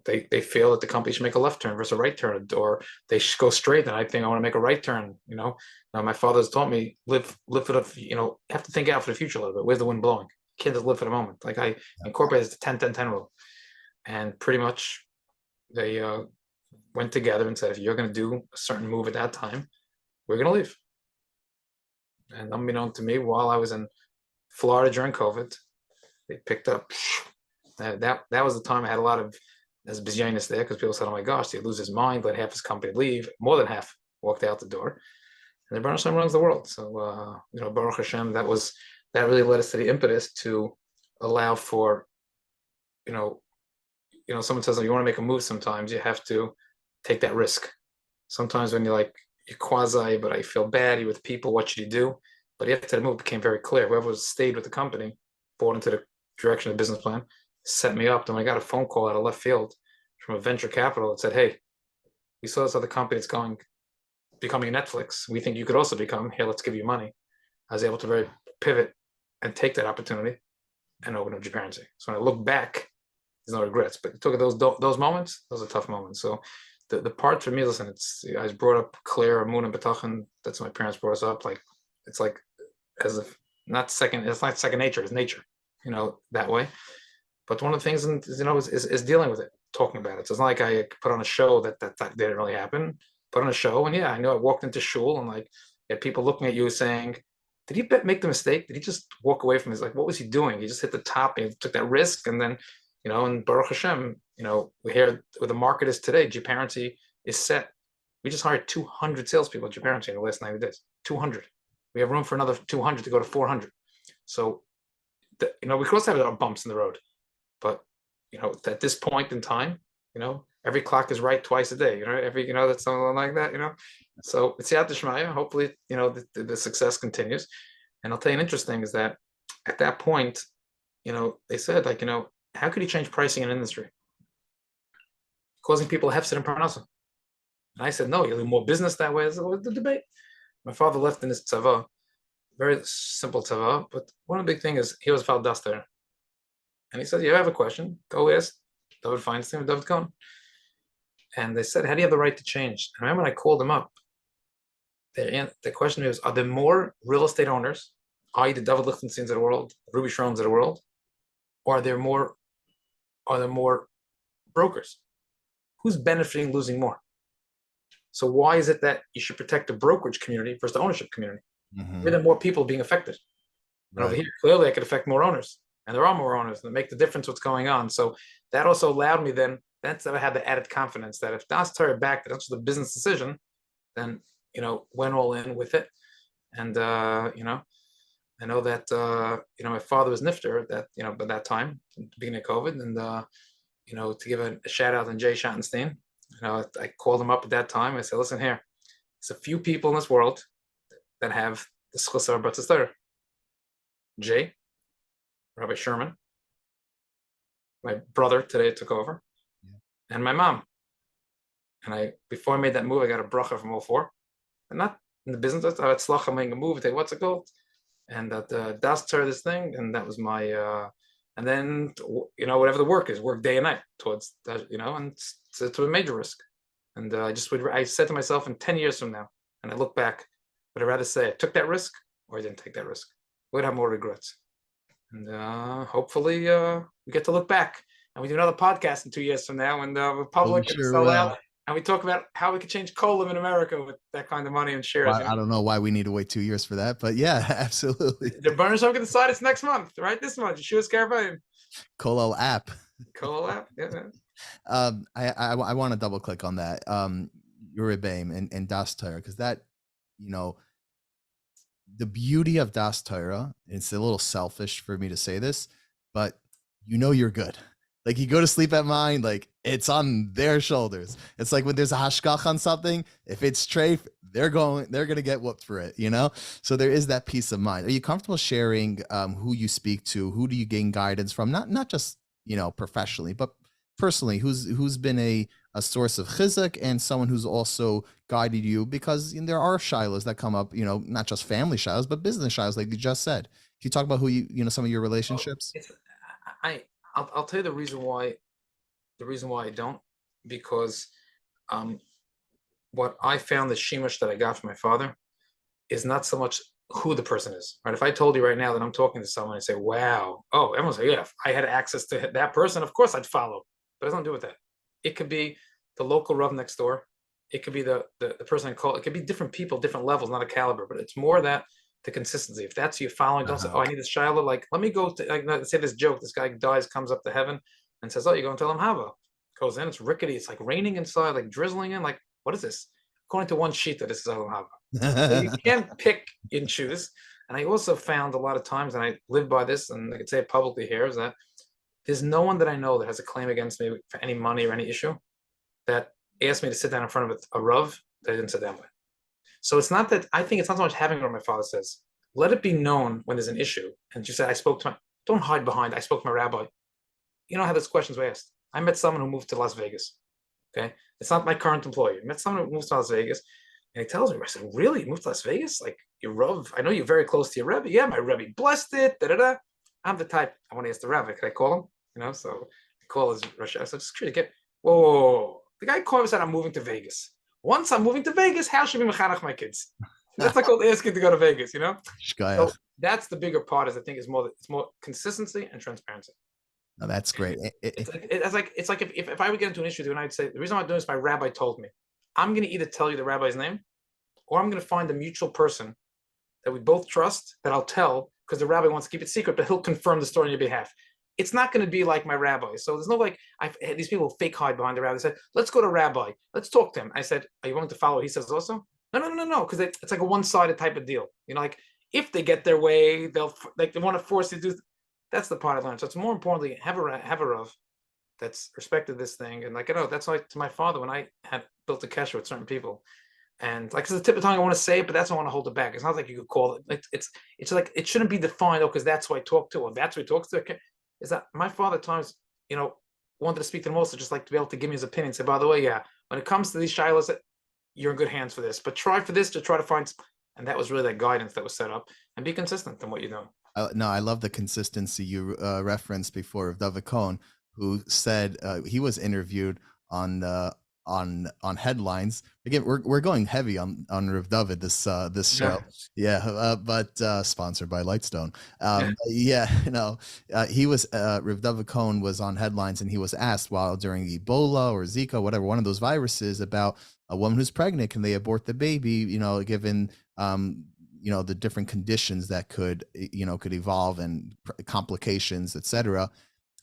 they feel that the company should make a left turn versus a right turn, or they should go straight. And I think I want to make a right turn. Now my father's taught me live for the, have to think out for the future a little bit. Where's the wind blowing? Can't just live for the moment. Like I incorporated the 10-10-10 rule, and pretty much they went together and said, if you're going to do a certain move at that time, we're going to leave. And unbeknown to me, while I was in Florida during COVID, they picked up. That was the time I had a lot of bizarreness there, because people said, oh my gosh, did he lose his mind? Let half his company leave. More than half walked out the door. And then Baruch Hashem runs the world. So, Baruch Hashem, that really led us to the impetus to allow for, someone says, oh, you want to make a move, sometimes you have to take that risk. Sometimes when you're quasi, but I feel bad, you're with people, what should you do? But after the move, it became very clear. Whoever stayed with the company, bought into the direction of the business plan, set me up. Then I got a phone call out of left field from a venture capital that said, hey, we saw this other company that's becoming Netflix. We think you could also become here. Let's give you money. I was able to very pivot and take that opportunity and open up Japan. So when I look back, there's no regrets. But it took those moments. Those are tough moments. So the part for me, listen, I was brought up clear, Amun and Betachin. That's my parents brought us up. It's like as if not second. It's not second nature. It's nature. That way. But one of the things, is dealing with it, talking about it. So it's not like I put on a show that didn't really happen. Put on a show, and yeah, I know I walked into shul and had people looking at you saying, "Did he make the mistake? Did he just walk away from his? What was he doing? He just hit the top and he took that risk, and then, and Baruch Hashem, we hear where the market is today. Japarency is set. We just hired 200 salespeople at Japarency in the last 90 days. 200. We have room for another 200 to go to 400. So, we could also have our bumps in the road, but at this point in time, every clock is right twice a day. That's something like that. So it's Yad Shmaya. Hopefully, the success continues. And I'll tell you an interesting is that at that point, they said how could you change pricing in industry, causing people hefsed and parnasa? And I said, no, you'll do more business that way. That's the debate. My father left in his tzava, very simple tzava, but one of the big things is he was Val Duster. And he said, you have a question, go ask David Feinstein or David Cohen. And they said, how do you have the right to change? And I remember when I called them up, the question was, are there more real estate owners, i.e. the David Lichtensteins of the world, Ruby Shroms of the world, or are there more brokers? Who's benefiting, losing more? So why is it that you should protect the brokerage community versus the ownership community? Where there are more people being affected. And over here, clearly I could affect more owners. And there are more owners that make the difference what's going on. So that also allowed me then, that's that I had the added confidence that if Das Torah backed it, that's the business decision, then, went all in with it. And, I know that, my father was nifter at that, by that time, beginning of COVID. And, to give a shout out to Jay Schottenstein, I called him up at that time. I said, listen here, there's a few people in this world that have the schusar b'tzis Torah. Jay, Rabbi Sherman, my brother today took over, and my mom. And before I made that move, I got a bracha from all four. And not in the business, I had tzlacha making a move, what's it called? And that Das Torah this thing, and that was my, and then, whatever the work is, work day and night towards that, and to a major risk. And I said to myself, in 10 years from now, and I look back, would I rather say I took that risk or I didn't take that risk? Would have more regrets. And hopefully we get to look back and we do another podcast in 2 years from now, and we're public and sell out, and we talk about how we could change Kolot in America with that kind of money and shares. Well, I don't know why we need to wait 2 years for that, but yeah, absolutely. The burners are going to decide it's next month, right? This month, Yeshua's Caravan. Kolot app. Kolot app, yeah. I want to double click on that. Yerubim and Das Torah, because that, the beauty of Das Torah, it's a little selfish for me to say this, but you're good. Like you go to sleep at mine, like it's on their shoulders. It's like when there's a hashkach on something, if it's treif, they're going to get whooped for it, So there is that peace of mind. Are you comfortable sharing who you speak to? Who do you gain guidance from? Not just, professionally, but personally, who's been a source of chizuk and someone who's also guided you, because there are shilas that come up, not just family shilas, but business shilas, like you just said. Can you talk about who some of your relationships? I'll tell you the reason why I don't, because what I found, the shemesh that I got from my father, is not so much who the person is, right? If I told you right now that I'm talking to someone and say, wow, oh, everyone say, yeah, if I had access to that person, of course I'd follow, but it doesn't do with that. It could be the local rav next door. It could be the person I call. It could be different people, different levels, not a caliber, but it's more that the consistency. If that's you following, don't say, oh, I need this shiloh. Like, let me go to, say this joke. This guy dies, comes up to heaven and says, oh, you go and tell him Hava. Goes in, it's rickety. It's like raining inside, like drizzling in. Like, what is this? According to one sheet, that this is Elam Hava. So you can't pick and choose. And I also found a lot of times, and I live by this, and I could say it publicly here, is that there's no one that I know that has a claim against me for any money or any issue that asked me to sit down in front of a rav that I didn't sit down with. So it's not that, I think it's not so much having what my father says. Let it be known when there's an issue. And you said, don't hide behind, I spoke to my rabbi. You know how those questions were asked. I met someone who moved to Las Vegas. Okay. It's not my current employee. I met someone who moved to Las Vegas, and he tells me, I said, really? You moved to Las Vegas? Like, your rav, I know you're very close to your rabbi. Yeah, my rabbi blessed it, da-da-da. I'm the type, I want to ask the rabbi, can I call him? So I call his Rosh. I said, just curious, whoa. The guy called me and said, I'm moving to Vegas. Once I'm moving to Vegas, how should I be mechanech my kids? That's like asking to go to Vegas, So that's the bigger part, is I think it's more consistency and transparency. No, that's great. It's like if I would get into an issue with you and I'd say, the reason I'm doing this, my rabbi told me. I'm going to either tell you the rabbi's name, or I'm going to find a mutual person that we both trust that I'll tell, because the rabbi wants to keep it secret, but he'll confirm the story on your behalf. it's not going to be like my rabbi. So there's no like, I've had these people fake hide behind the rabbi. They said, let's go to rabbi. Let's talk to him. I said, are you willing to follow what he says also? No. Because it's like a one-sided type of deal. Like if they get their way, they want to force you to do. That's the part I learned. So it's more importantly, have a Rav that's respected this thing. And like, that's like to my father when I had built a kesher with certain people. And like, it's the tip of the tongue I want to say it, but that's why I want to hold it back. It's not like you could call it. It's like it shouldn't be defined. because that's who I talk to, or that's who he talks to. Is that my father at times, wanted to speak to him also, just like to be able to give me his opinion. Say, by the way, yeah, when it comes to these shilas, you're in good hands for this. But try for this to try to find. And that was really that guidance that was set up, and be consistent in what you do. No, I love the consistency you referenced before of David Cohn, who said he was interviewed on headlines. Again, we're going heavy on Rav David this show, but sponsored by Lightstone. He was Rav David Cohn was on headlines, and he was asked while during Ebola or Zika, whatever, one of those viruses, about a woman who's pregnant, can they abort the baby? Given the different conditions that could evolve, and complications, etc.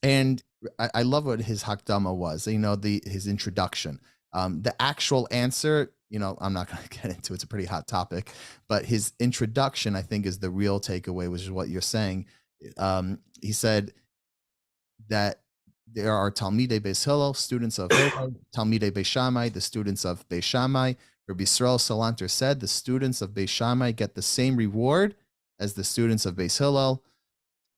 And I love what his hakdama was, his introduction. The actual answer, I'm not going to get into, it's a pretty hot topic, but his introduction, I think, is the real takeaway, which is what you're saying. He said that there are Talmidei Beis Hillel, students of Hillel, Talmidei Beis Shammai, the students of Beis Shammai. Rabbi Yisrael Salanter said the students of Beis Shammai get the same reward as the students of Beis Hillel,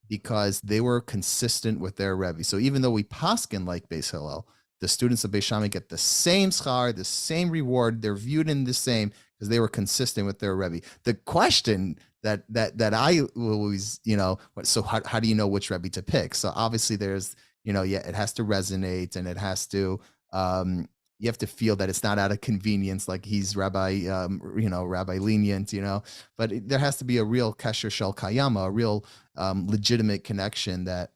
because they were consistent with their Rebbe. So even though we paskin like Beis Hillel, the students of Beis Shammai get the same schar, the same reward. They're viewed in the same because they were consistent with their Rebbe. The question that I always, so how do you know which Rebbe to pick? So obviously there's, it has to resonate, and it has to, you have to feel that it's not out of convenience, like he's rabbi lenient, but there has to be a real kasher shel kayama, a real legitimate connection that,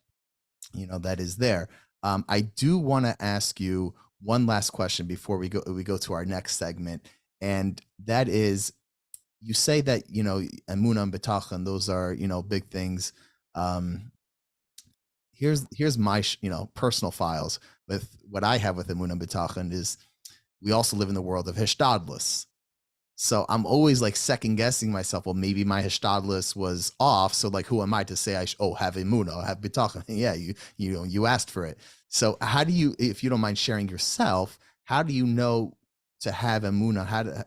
that is there. I do want to ask you one last question before we go to our next segment. And that is, you say that, emunah and betachon, those are, big things. Here's my, personal files with what I have with emunah and betachon is, we also live in the world of hishtadlus. So I'm always like second guessing myself. Well, maybe my hishtadlus was off. So like, who am I to say have emunah, have bitachon? Yeah, you asked for it. So how do you, if you don't mind sharing yourself, how do you know to have emunah, how to,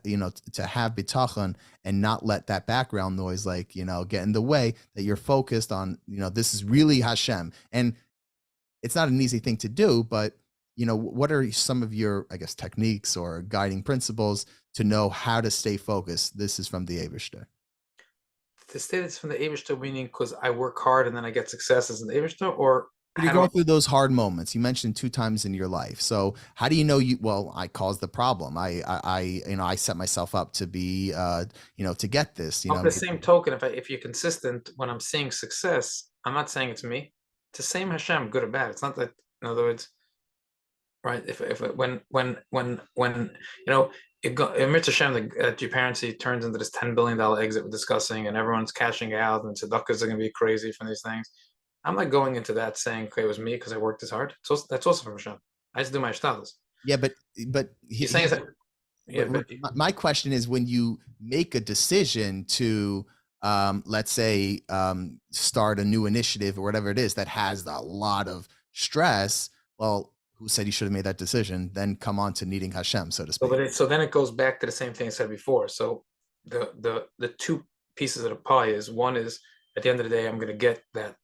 to have bitachon and not let that background noise, like, get in the way, that you're focused on, this is really Hashem. And it's not an easy thing to do, but what are some of your, I guess, techniques or guiding principles to know how to stay focused? This is from the Eibishter. To say it's from the Eibishter, meaning because I work hard and then I get successes in the Eibishter, or you go through those hard moments. You mentioned 2 times in your life. So how do you know I caused the problem. I set myself up to be, to get this, On the same token, if you're consistent, when I'm seeing success, I'm not saying it's me. It's the same Hashem, good or bad. It's not that, in other words, right? When Mitzvah Hashem, that your parents turns into this $10 billion exit we're discussing, and everyone's cashing out, and tzedakahs are going to be crazy from these things. I'm not going into that saying, okay, it was me because I worked this hard. So that's also from Hashem. I just do my shtadlus. Yeah, but he's saying that. Yeah, my question is, when you make a decision to, let's say, start a new initiative or whatever it is that has a lot of stress, well, who said you should have made that decision? Then come on to needing Hashem, so to speak. So then it goes back to the same thing I said before. So the 2 pieces of the pie is, one is, at the end of the day, I'm going to get that,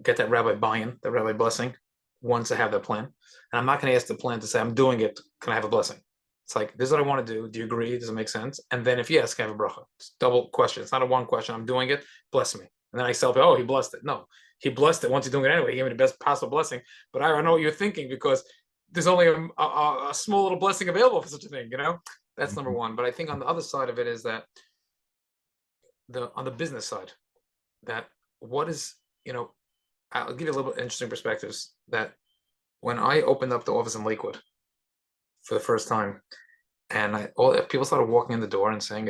get that rabbi buy-in, that rabbi blessing, once I have that plan. And I'm not going to ask the plan to say, I'm doing it, can I have a blessing? It's like, this is what I want to do. Do you agree? Does it make sense? And then if yes, can I have a bracha? It's double question. It's not a one question. I'm doing it, bless me. And then I celebrate, oh, he blessed it. No, he blessed it once he's doing it anyway. He gave me the best possible blessing. But I know what you're thinking, because there's only a small little blessing available for such a thing, That's number one. But I think on the other side of it is that on the business side, that what is, I'll give you a little bit interesting perspectives. That when I opened up the office in Lakewood for the first time, and people started walking in the door and saying,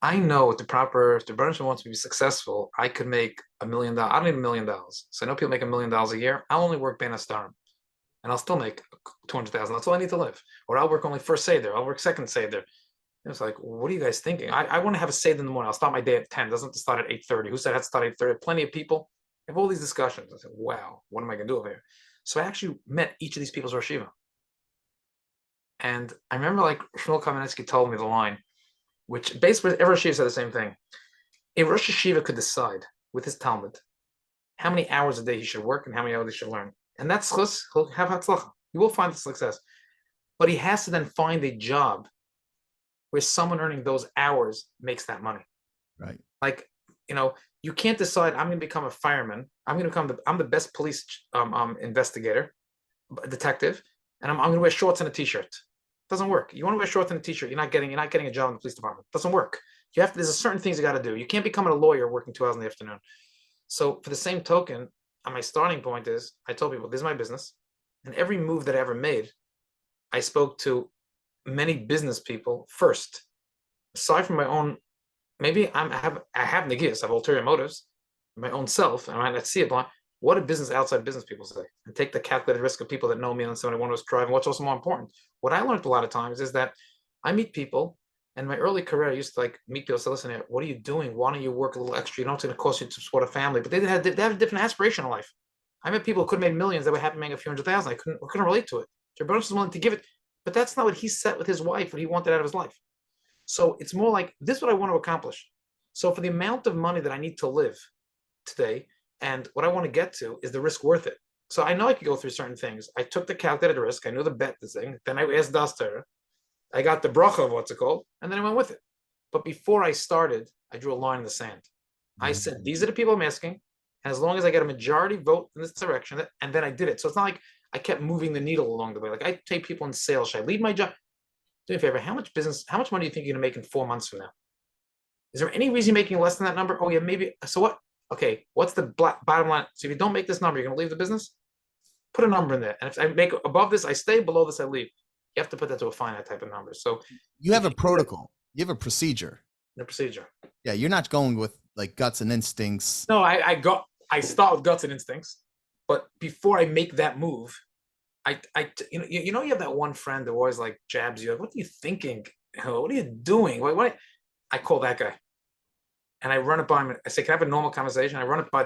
I know if the British wants me to be successful, I could make $1 million. I don't need $1 million. So I know people make $1 million a year. I'll only work Bena Starim, and I'll still make 200,000. That's all I need to live. Or I'll work only first Seder. I'll work second Seder. It's like, what are you guys thinking? I want to have a Seder in the morning. I'll start my day at 10. Doesn't start at 8:30. Who said I had to start at 8:30? Plenty of people. I have all these discussions. I said, wow, what am I going to do over here? So I actually met each of these people's Rosh Yeshiva. And I remember like Shmuel Kamenetsky told me the line, which basically every Rosh Yeshiva said the same thing. A Rosh Yeshiva could decide with his Talmud how many hours a day he should work and how many hours he should learn. And that's chus, he'll have hatzlacha. He will find the success. But he has to then find a job where someone earning those hours makes that money. Right. Like, you can't decide I'm going to become a fireman. I'm the best police investigator, detective, and I'm going to wear shorts and a t-shirt. Doesn't work. You want to wear shorts and a t-shirt, you're not getting a job in the police department. Doesn't work. There's a certain things you got to do. You can't become a lawyer working 2 hours in the afternoon. So for the same token, my starting point is I told people this is my business, and every move that I ever made, I spoke to many business people first. Aside from my own, maybe I have negias, I have ulterior motives, my own self, and I might see it. But what do business outside business people say? And take the calculated risk of people that know me and someone I want to drive. And what's also more important, what I learned a lot of times is that I meet people. In my early career, I used to meet people. Say, listen, here, what are you doing? Why don't you work a little extra? You know, it's going to cost you to support a family. But they have a different aspiration in life. I met people who could have made millions that were happy making a few $100,000. I couldn't relate to it. Their bonus was willing to give it, but that's not what he set with his wife. What he wanted out of his life. So it's more like this is what I want to accomplish. So for the amount of money that I need to live today, and what I want to get to, is the risk worth it? So I know I could go through certain things. I took the calculated risk. I knew the bet, the thing. Then I asked Daster. I got the bracha of what's it called, and then I went with it. But before I started, I drew a line in the sand. I said, these are the people I'm asking, and as long as I get a majority vote in this direction, and then I did it. So it's not like I kept moving the needle along the way. Like I take people in sales. Should I leave my job? Do me a favor. How much money do you think you're going to make in 4 months from now? Is there any reason you're making less than that number? Oh yeah, maybe. So what? Okay, what's the bottom line? So if you don't make this number, you're going to leave the business? Put a number in there. And if I make above this, I stay. Below this, I leave. You have to put that to a finite type of number. So you have a protocol. You have a procedure. The procedure. Yeah, you're not going with like guts and instincts. No, I start with guts and instincts, but before I make that move, you have that one friend who always like jabs you. Like, what are you thinking? What are you doing? What? I call that guy, and I run it by him. I say, "Can I have a normal conversation?" I run it by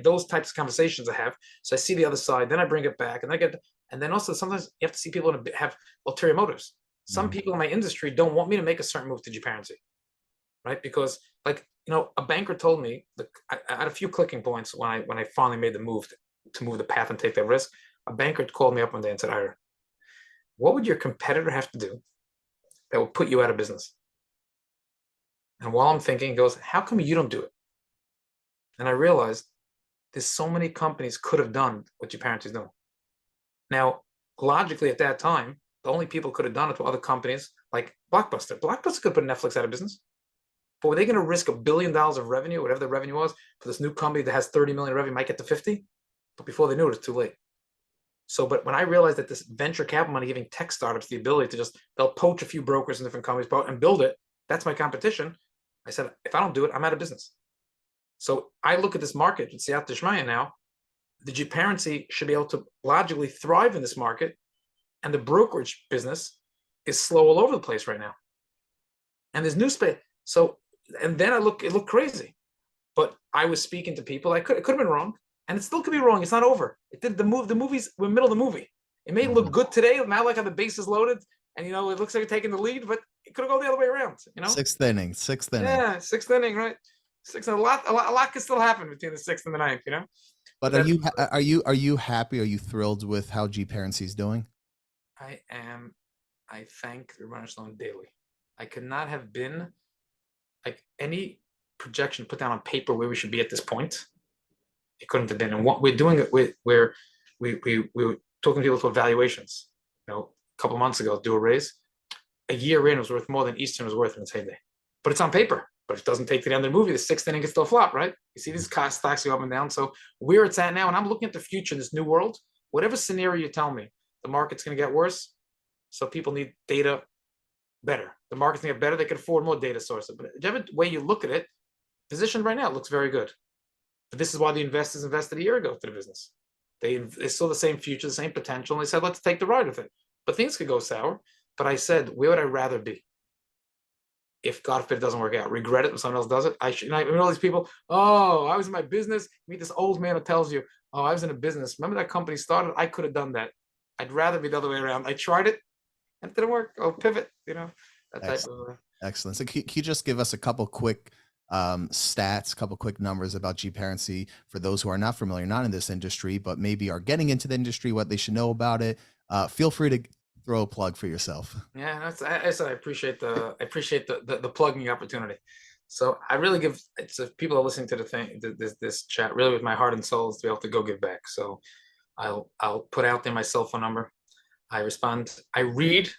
those types of conversations I have. So I see the other side, then I bring it back, and then also sometimes you have to see people have ulterior motives. Some people in my industry don't want me to make a certain move to G-parency, right? Because a banker told me I had a few clicking points when I finally made the move to move the path and take that risk. A banker called me up one day and said, Ira, what would your competitor have to do that will put you out of business? And while I'm thinking, he goes, how come you don't do it? And I realized there's so many companies could have done what G-parency is doing. Now, logically at that time, the only people could have done it were other companies like Blockbuster. Blockbuster could put Netflix out of business. But were they going to risk $1 billion of revenue, whatever the revenue was, for this new company that has 30 million revenue, might get to 50? But before they knew it, was too late. So, but when I realized that this venture capital money giving tech startups the ability to they'll poach a few brokers in different companies and build it, that's my competition. I said, if I don't do it, I'm out of business. So I look at this market, it's Siyat Dishmaya now, the G-parency should be able to logically thrive in this market, and the brokerage business is slow all over the place right now. And there's new space. So, and then it looked crazy. But I was speaking to people, it could have been wrong, and it still could be wrong. It's not over. It did the movie's we're middle of the movie. It may look good today, now like how the base is loaded, and it looks like you're taking the lead, but it could have gone the other way around. Sixth inning. Yeah, sixth inning, right? A lot could still happen between the sixth and the ninth, But are you happy? Are you thrilled with how G-parency is doing? I am. I thank the Rebbeinu Shalom daily. I could not have been like any projection put down on paper where we should be at this point. It couldn't have been. And what we're doing it with, where we were talking to people about valuations. A couple of months ago, do a raise. A year in, it was worth more than Eastern was worth in its heyday. But it's on paper. But if it doesn't take to the end of the movie, the sixth inning can still flop, right? You see these stocks go up and down. So where it's at now, and I'm looking at the future in this new world, whatever scenario you tell me, the market's going to get worse. So people need data better. The market's gonna get better. They can afford more data sources. But whichever way you look at it, position right now looks very good. But this is why the investors invested a year ago to the business. They saw the same future, the same potential, and they said, let's take the ride with it. But things could go sour. But I said, where would I rather be? If God forbid it doesn't work out, regret it when someone else does it. I should. I mean, all these people. Oh, I was in my business. Meet this old man who tells you, "Oh, I was in a business. Remember that company started? I could have done that. I'd rather be the other way around. I tried it, and it didn't work. Oh, pivot. That type Excellent. of. Excellent. So can you just give us a couple quick stats, a couple quick numbers about GParency for those who are not familiar, not in this industry, but maybe are getting into the industry, what they should know about it? Feel free to throw a plug for yourself. Yeah, I appreciate the plugging opportunity. So I really give it's if people are listening to the thing this chat really with my heart and soul is to be able to go give back. So I'll put out there my cell phone number. I respond. I read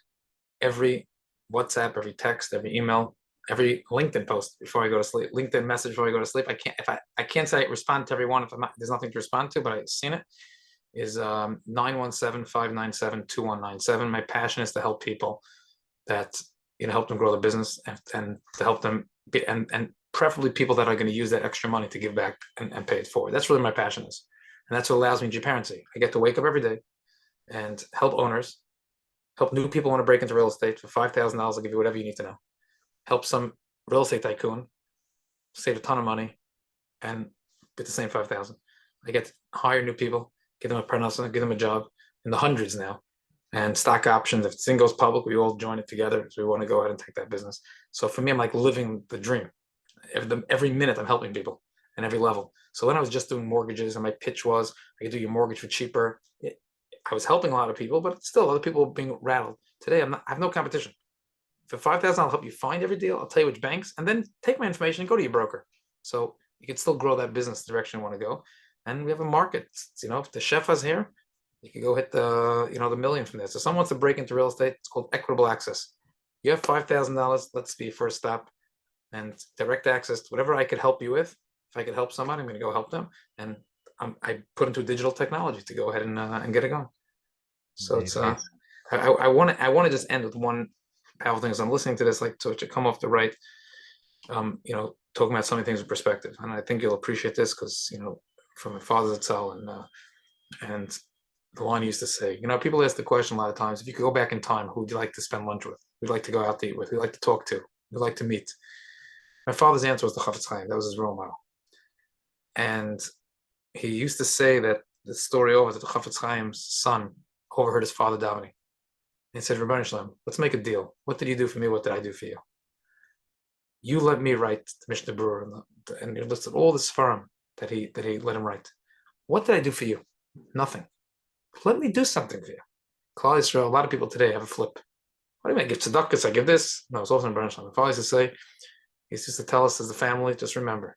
every WhatsApp, every text, every email, every LinkedIn post before I go to sleep. LinkedIn message before I go to sleep. I can't say I respond to everyone if there's nothing to respond to, but I've seen it. Is 917-597-2197. My passion is to help people that help them grow their business and to help them be and preferably people that are going to use that extra money to give back and pay it forward. That's really my passion is. And that's what allows me GParency. I get to wake up every day and help owners, help new people want to break into real estate. For $5,000, I'll give you whatever you need to know. Help some real estate tycoon, save a ton of money, and get the same 5,000. I get to hire new people, give them a pronounce, give them a job in the hundreds now. And stock options, if the thing goes public, we all join it together because we want to go ahead and take that business. So for me, I'm like living the dream. Every minute I'm helping people and every level. So when I was just doing mortgages and my pitch was, I could do your mortgage for cheaper. I was helping a lot of people, but still other people being rattled. Today, I have no competition. For $5,000, I'll help you find every deal. I'll tell you which banks, and then take my information and go to your broker. So you can still grow that business the direction you want to go. And we have a market. If the chef is here, you can go hit the million from there. So someone wants to break into real estate. It's called equitable access. You have $5,000. Let's be first stop, and direct access to whatever I could help you with. If I could help somebody, I'm going to go help them, and I put into digital technology to go ahead and get it going. So it's I want to just end with one powerful thing. As I'm listening to this, like to come off the right, talking about so many things with perspective, and I think you'll appreciate this because from my father's Zatzal and the line he used to say, people ask the question a lot of times, if you could go back in time, who would you like to spend lunch with? Who'd like to go out to eat with? Who'd like to talk to? Who'd like to meet? My father's answer was the Chafetz Chaim. That was his role model. And he used to say that the story over that the Chafetz Chaim's son overheard his father davening. He said, Rebbeinu Shalom, let's make a deal. What did you do for me? What did I do for you? You let me write the Mishnah Berurah and you listed all the Sfarim that he let him write. What did I do for you? Nothing. Let me do something for you. Klal Yisrael, a lot of people today have a flip. What do you mean? I give tzedakahs, I give this? No, it's also in Rebbeinu Shalom. The father used to say, he used to tell us as a family, just remember,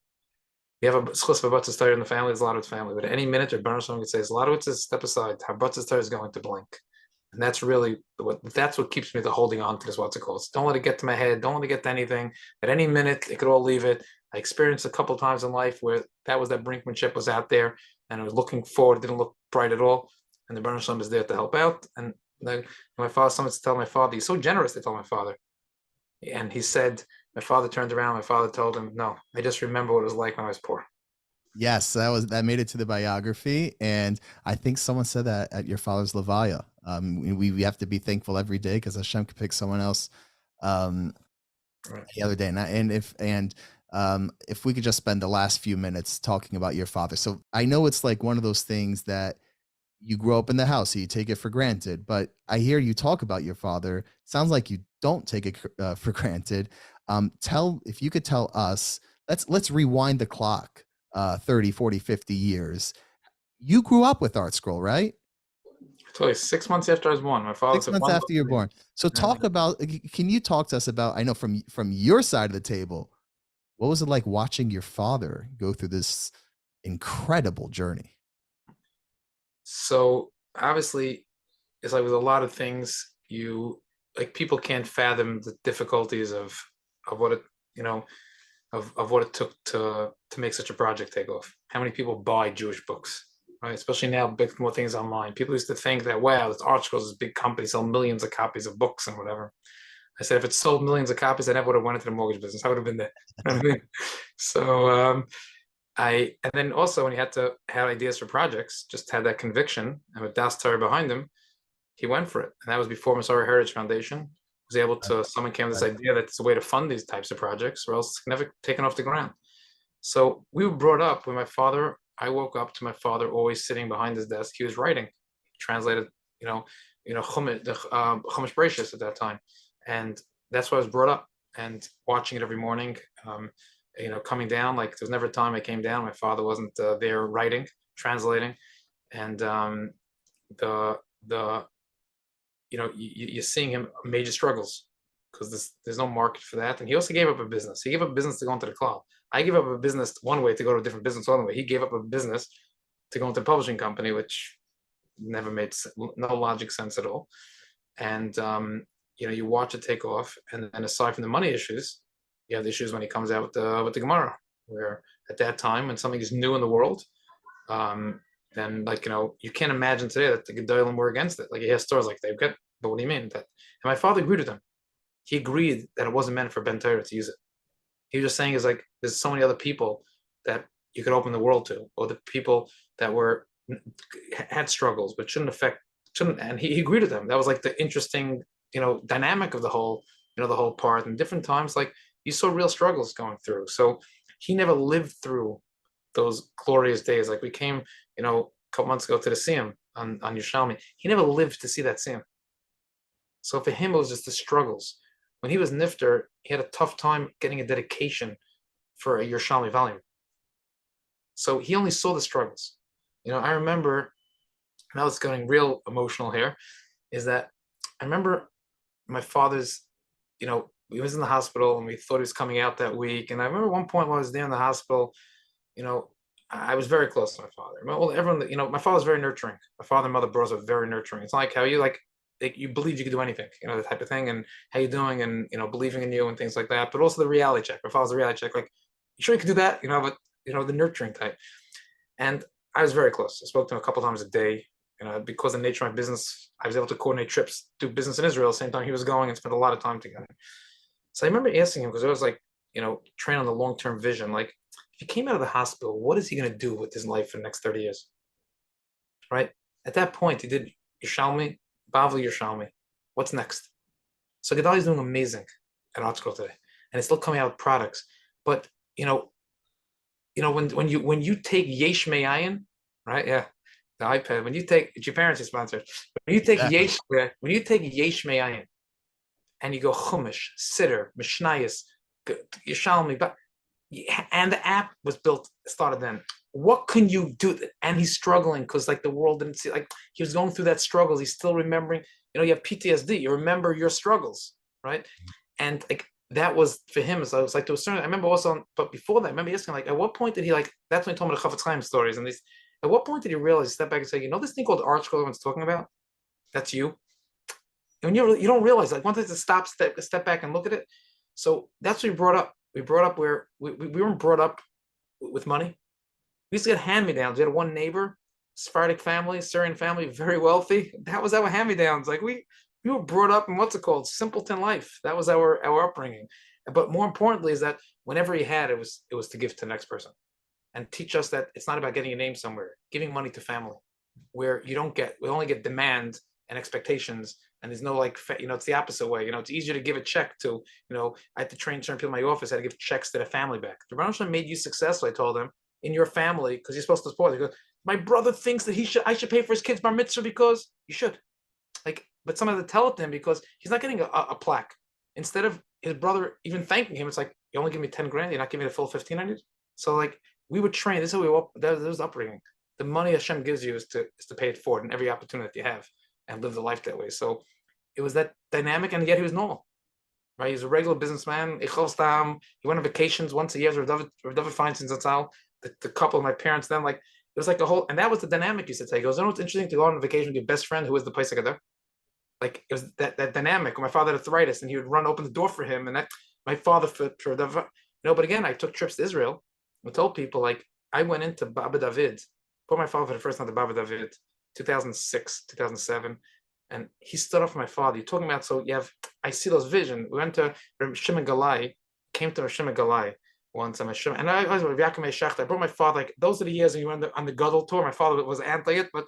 you have a schus of Batzis Torah in the family, there's a lot of family. But at any minute, Rebbeinu Shalom would say, a lot of it is step aside. How Batzis Torah is going to blink. And that's really what keeps me holding on to this, what's it called. Don't let it get to my head. Don't let it get to anything. At any minute, it could all leave it. I experienced a couple of times in life where that brinkmanship was out there and I was looking forward. It didn't look bright at all. And the Rebbeinu Shalom is there to help out. And my father, someone to tell my father, he's so generous, they told my father. And he said, my father turned around, my father told him, no, I just remember what it was like when I was poor. Yes, that made it to the biography, and I think someone said that at your father's levaya. We have to be thankful every day because Hashem could pick someone else right. The other day. If we could just spend the last few minutes talking about your father. So I know it's like one of those things that you grow up in the house, so you take it for granted. But I hear you talk about your father. Sounds like you don't take it for granted. If you could tell us, let's rewind the clock. 30, 40, 50 years. You grew up with Art Scroll, right? Totally. 6 months after I was born. My father 6 months after you're born. So can you talk to us about, I know from your side of the table, what was it like watching your father go through this incredible journey? So obviously, it's like with a lot of things, people can't fathom the difficulties of what it, of what it took to make such a project take off. How many people buy Jewish books, right? Especially now, more things online. People used to think that, wow, it's Art Scroll, this big company, sell millions of copies of books and whatever. I said, if it sold millions of copies, I never would have went into the mortgage business. I would have been there. You know what I mean? So and then also when he had to have ideas for projects, just had that conviction and with Das Torah behind him, he went for it. And that was before Masorah Heritage Foundation was able to, someone came with this idea that it's a way to fund these types of projects or else it's never taken off the ground. So we were brought up with my father. I woke up to my father always sitting behind his desk. He was writing, he translated, Chumash, the Chumash Bereshis at that time. And that's why I was brought up and watching it every morning. Coming down, like there was never a time I came down. My father wasn't there writing, translating, and you're seeing him major struggles because there's no market for that. And he also gave up a business. He gave up a business to go into the cloud. I gave up a business one way to go to a different business another way. He gave up a business to go into a publishing company, which never made no logic sense at all. And you watch it take off, and then aside from the money issues, you have the issues when he comes out with the Gemara, where at that time when something is new in the world, then you can't imagine today that the Gedolim were against it. Like he has stores like they've got, but what do you mean that? And my father agreed with him. He agreed that it wasn't meant for Ben Torah to use it. He was just saying is like there's so many other people that you could open the world to, or the people that had struggles but shouldn't, and he agreed with them. That was like the interesting dynamic of the whole part. And different times like you saw real struggles going through. So he never lived through those glorious days. Like we came a couple months ago to the Siyum on Yerushalmi. He never lived to see that Siyum. So for him it was just the struggles. When he was Nifter, he had a tough time getting a dedication for a Yerushalmi volume. So he only saw the struggles. I remember, now it's getting real emotional here, is that I remember my father's, he was in the hospital and we thought he was coming out that week. And I remember one point while I was there in the hospital, I was very close to my father. Well, everyone, my father's very nurturing. My father and mother bros are very nurturing. It's not like how you you believe you could do anything, the type of thing, and how you doing, and believing in you and things like that. But also the reality check. My father's a reality check, like, you sure you could do that? But the nurturing type. And I was very close. I spoke to him a couple times a day. Because of the nature of my business, I was able to coordinate trips, do business in Israel at the same time he was going, and spend a lot of time together. So I remember asking him, because I was like, train on the long-term vision. Like, if he came out of the hospital, what is he going to do with his life for the next 30 years? Right? At that point, he did Yerushalmi, Bavli Yerushalmi. What's next? So Gedalia is doing amazing at Art School today, and it's still coming out with products. But when you take Yesh Me'ayin, right? Yeah, the iPad. When you take, it's your parents are sponsored. When you take Yesh Me'ayin, and you go Chumash, Siddur, Mishnayos, Yerushalmi, but and the app was started then. What can you do? And he's struggling because the world didn't see, he was going through that struggles. He's still remembering, you have PTSD, you remember your struggles, right? And that was for him. So I was to a certain, I remember also, but before that, I remember asking, at what point did he that's when he told me the Chafetz Chaim stories. And at what point did he realize, step back and say, this thing called art school everyone's talking about? That's you. And you don't realize, once I step back and look at it. So that's what we brought up. We brought up where we weren't brought up with money. We used to get hand-me-downs. We had one neighbor, Sephardic family, Syrian family, very wealthy. That was our hand-me-downs. We were brought up in simpleton life. That was our upbringing. But more importantly is that whenever he had, it was to give to the next person and teach us that it's not about getting a name somewhere, giving money to family, where we only get demand and expectations. And there's no it's the opposite way. It's easier to give a check to, I had to train certain people in my office, I had to give checks to the family back. The Rebbe Shalom made you successful, I told them, in your family, because you're supposed to support. He goes, my brother thinks that I should pay for his kid's bar mitzvah because you should. But someone had to tell it to him because he's not getting a plaque. Instead of his brother even thanking him, it's you only give me 10 grand, you're not giving me the full 1,500. So we were trained. This is how we were. That was upbringing. The money Hashem gives you is to pay it forward in every opportunity that you have and live the life that way. So it was that dynamic, and yet he was normal. Right? He was a regular businessman. He went on vacations once a year. Rav David Feinstein Zatzal, the couple of my parents. Then it was a whole, and that was the dynamic. You said, he goes, what's interesting to go on vacation with your best friend who was the place I got. It was that dynamic. My father had arthritis, and he would open the door for him, and that my father But again, I took trips to Israel. I told people I went into Baba David, brought my father for the first time to Baba David, 2006, 2007. And he stood up for my father. You're talking about, so you have, I see those visions. We went to Shimon Galai, came to Shimon Galai once, and I was with Yaakov Shecht. I brought my father, like, those are the years when you went on the Gadol tour. My father was anti it, but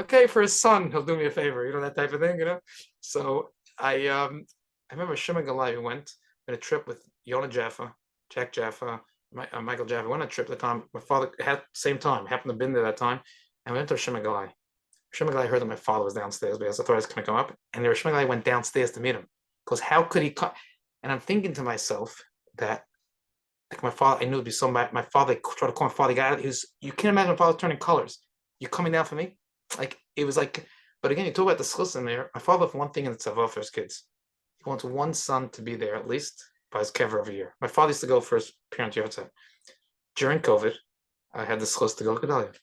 okay, for his son, he'll do me a favor, that type of thing, So I remember Shimon Galai, we went on a trip with Yonah Jaffa, Jack Jaffa, Michael Jaffa. We went on a trip at the time. My father had same time, happened to have been there that time, and we went to Shimon Galai. Shimon Galai heard that my father was downstairs because I thought I was going to come up, and Shimon Galai went downstairs to meet him because how could he come? And I'm thinking to myself that, like, my father, I knew it'd be somebody. My father tried to call my father. You can't imagine my father turning colors. You coming down for me? Like, it was like, but again, you talk about the schus in there. My father, for one thing, in the tzava for his kids, he wants one son to be there at least by his kever every year. My father used to go for his parent yahrzeit. During COVID, I had the schus to go to Gedalia.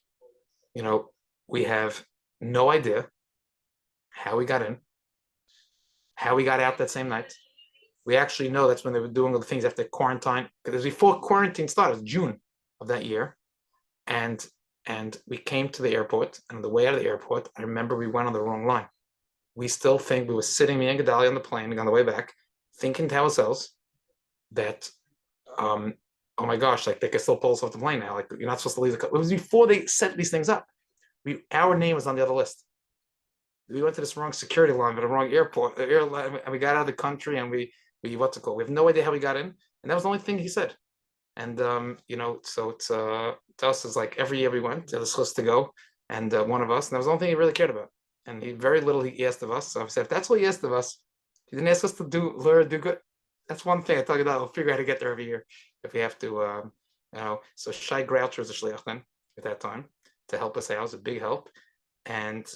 We have no idea how we got in, how we got out that same night. We actually know that's when they were doing all the things after quarantine, because it was before quarantine started, it was June of that year. And we came to the airport, and on the way out of the airport, I remember we went on the wrong line. We still think we were sitting, me and Gedalia, on the plane on the way back, thinking to ourselves that, oh my gosh, like, they could still pull us off the plane now. Like, you're not supposed to leave the country. It was before they set these things up. Our name was on the other list. We went to this wrong security line, but the wrong airline, and we got out of the country, and we what's it called? We have no idea how we got in, and that was the only thing he said. And so it's to us, it's like every year we went, there was supposed to go, and one of us, and that was the only thing he really cared about. And very little he asked of us. So I said, if that's what he asked of us, he didn't ask us to do good. That's one thing I tell you that we'll figure out how to get there every year if we have to. So Shai Groucher was a shliach then at that time to help us out. It was a big help, and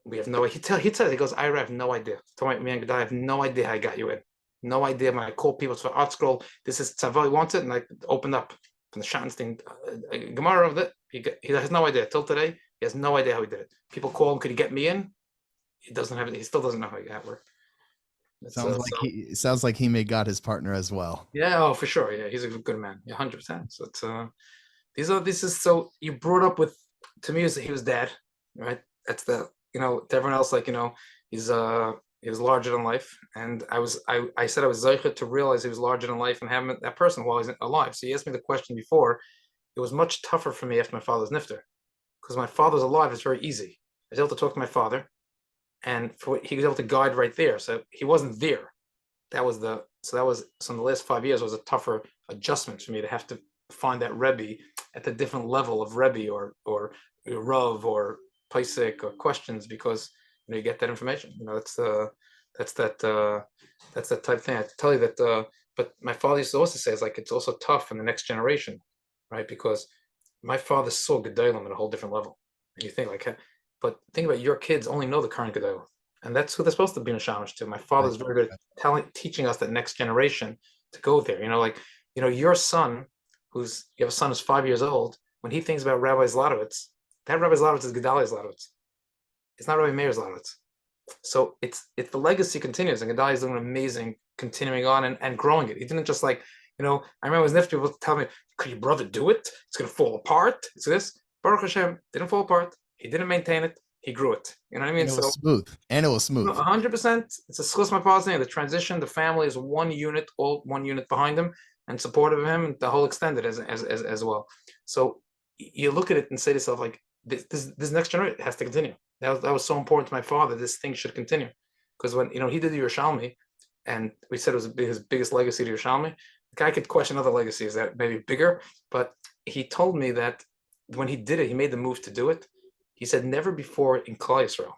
we have no. He goes, Ira, I have no idea. Told me and Gedai, I have no idea how I got you in. No idea. When I call people for art scroll, this is tzava, he wants it, and I opened up from the Schattenstein Gemara of it. He has no idea till today. He has no idea how he did it. People call him, could he get me in? He doesn't have it. He still doesn't know how that worked. Sounds like he made God his partner as well. Yeah, oh, for sure. Yeah, he's a good man. Yeah, 100%. So it's so you brought up with, to me, he was dad, right? That's to everyone else, like, he was larger than life, and I said I was zeicher to realize he was larger than life and having that person while he's alive. So he asked me the question before. It was much tougher for me after my father's nifter, because my father's alive. It's very easy. I was able to talk to my father, and he was able to guide right there. So he wasn't there. So in the last 5 years was a tougher adjustment for me to have to find that Rebbe at the different level of Rebbe or Rav or Paisik or questions, because you get that information. That's that type of thing. I have to tell you that. But my father used to also say, it's also tough in the next generation, right? Because my father saw Gedolim at a whole different level. And you think but think about, your kids only know the current Gedolim, and that's who they're supposed to be in a shamash to. My father's very good at teaching us that next generation to go there. Your son, you have a son who's 5 years old. When he thinks about Rabbi Zlotowitz, that Rabbi Zlotowitz is Gedalia Zlotowitz. It's not Rabbi Meir Zlotowitz. So it's the legacy continues, and Gedalia is doing amazing, continuing on and growing it. He didn't just I remember his nephew people tell me, could your brother do it? It's going to fall apart. It's this. Baruch Hashem, didn't fall apart. He didn't maintain it. He grew it. You know what I mean? And it was smooth. 100%. It's a schus my father's name. The transition, the family is one unit, all one unit behind him and supportive of him, and the whole extended as well. So you look at it and say to yourself, like, this next generation has to continue. That was so important to my father. This thing should continue, because when he did the Yerushalmi, and we said it was his biggest legacy to Yerushalmi. The guy could question other legacies that may be bigger, but he told me that when he did it, he made the move to do it. He said never before in Klal Yisrael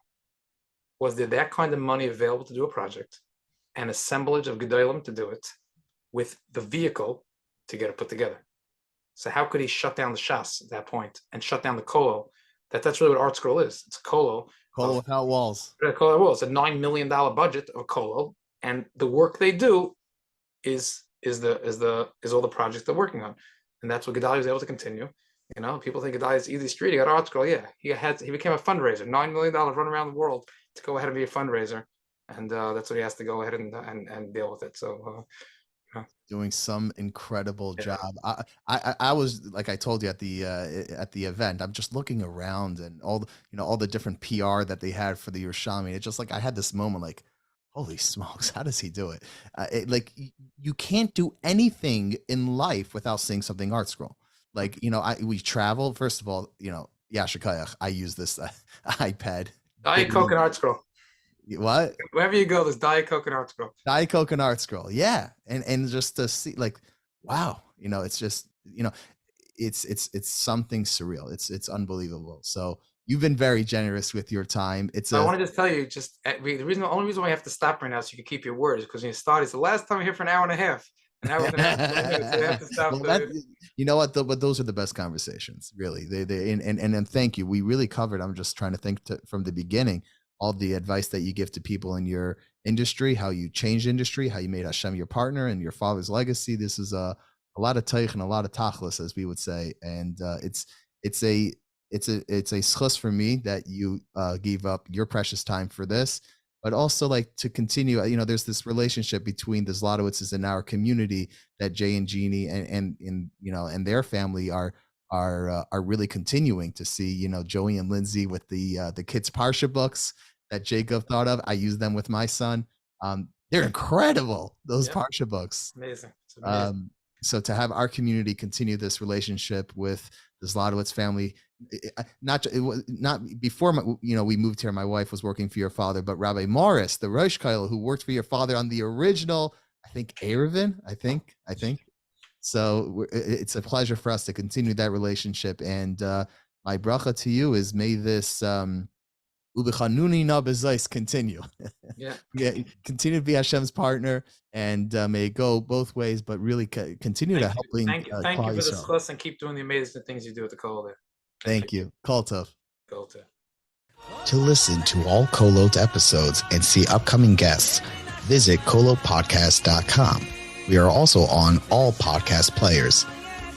was there that kind of money available to do a project, and assemblage of Gedolim to do it, with the vehicle to get it put together. So how could he shut down the Shas at that point and shut down the Kolot? That's really what Art Scroll is. It's a Kolot. Kolot without walls. Kolot walls. It's a $9 million budget of Kolot, and the work they do is all the projects they're working on, and that's what Gedalia was able to continue. People think Gedalia is easy street. He got Art Scroll. Yeah, he became a fundraiser. $9 million run around the world to go ahead and be a fundraiser, and that's what he has to go ahead and deal with it. So Doing some incredible job. I was, like I told you at the event, I'm just looking around and all the different PR that they had for the Yerushalmi. It's just like I had this moment like, holy smokes, how does he do it? You can't do anything in life without seeing something art scroll. Like, we travel. First of all, Yashikayach, I use this iPad. Diet Coke and art scroll. What? Wherever you go, there's Diet Coke and art scroll. Diet Coke and art scroll. Yeah. And just to see, like, wow, it's just, it's something surreal. It's unbelievable. So you've been very generous with your time. I want to just tell you, the only reason why you have to stop right now so you can keep your word is because when you started, it's the last time I'm here for an hour and a half. An hour and a half. So you have to stop. You know what? But those are the best conversations, really. And thank you. We really covered. I'm just trying to think from the beginning, all the advice that you give to people in your industry, how you changed industry, how you made Hashem your partner and your father's legacy. This is a lot of teich and a lot of tachlis, as we would say. And it's a schus for me that you gave up your precious time for this, but also like to continue. There's this relationship between the Zlotowitzes and our community that Jay and Jeannie and their family are really continuing to see. Joey and Lindsay with the kids' Parsha books that Jacob thought of. I use them with my son. They're incredible, those Parsha books. Amazing. It's amazing. So to have our community continue this relationship with the Zlotowitz family, not before we moved here, my wife was working for your father, but Rabbi Morris, the Rosh Kollel, who worked for your father on the original, I think Erevin, I think. So it's a pleasure for us to continue that relationship. And my bracha to you is, may this Ubichanuni na bezais continue. Yeah, continue to be Hashem's partner, and may it go both ways, but really continue to helping. Thank you for this class, and keep doing the amazing things you do at the Kolot. Thank you. Kolot. To listen to all Kolot episodes and see upcoming guests, visit kolotpodcast.com. We are also on all podcast players.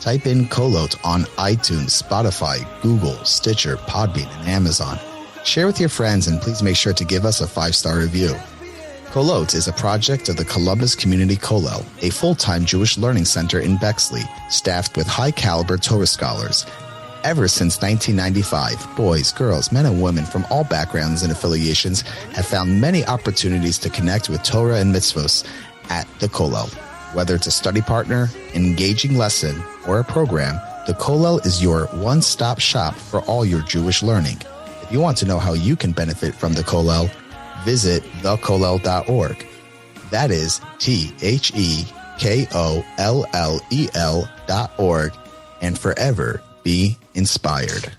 Type in Kolot on iTunes, Spotify, Google, Stitcher, Podbean, and Amazon. Share with your friends, and please make sure to give us a 5-star review. Kolot is a project of the Columbus Community Kollel, a full-time Jewish learning center in Bexley, staffed with high-caliber Torah scholars. Ever since 1995, boys, girls, men, and women from all backgrounds and affiliations have found many opportunities to connect with Torah and mitzvos at the Kollel. Whether it's a study partner, an engaging lesson, or a program, the Kollel is your one-stop shop for all your Jewish learning. If you want to know how you can benefit from the Kollel, visit thekollel.org. That is TheKollel.org, and forever be inspired.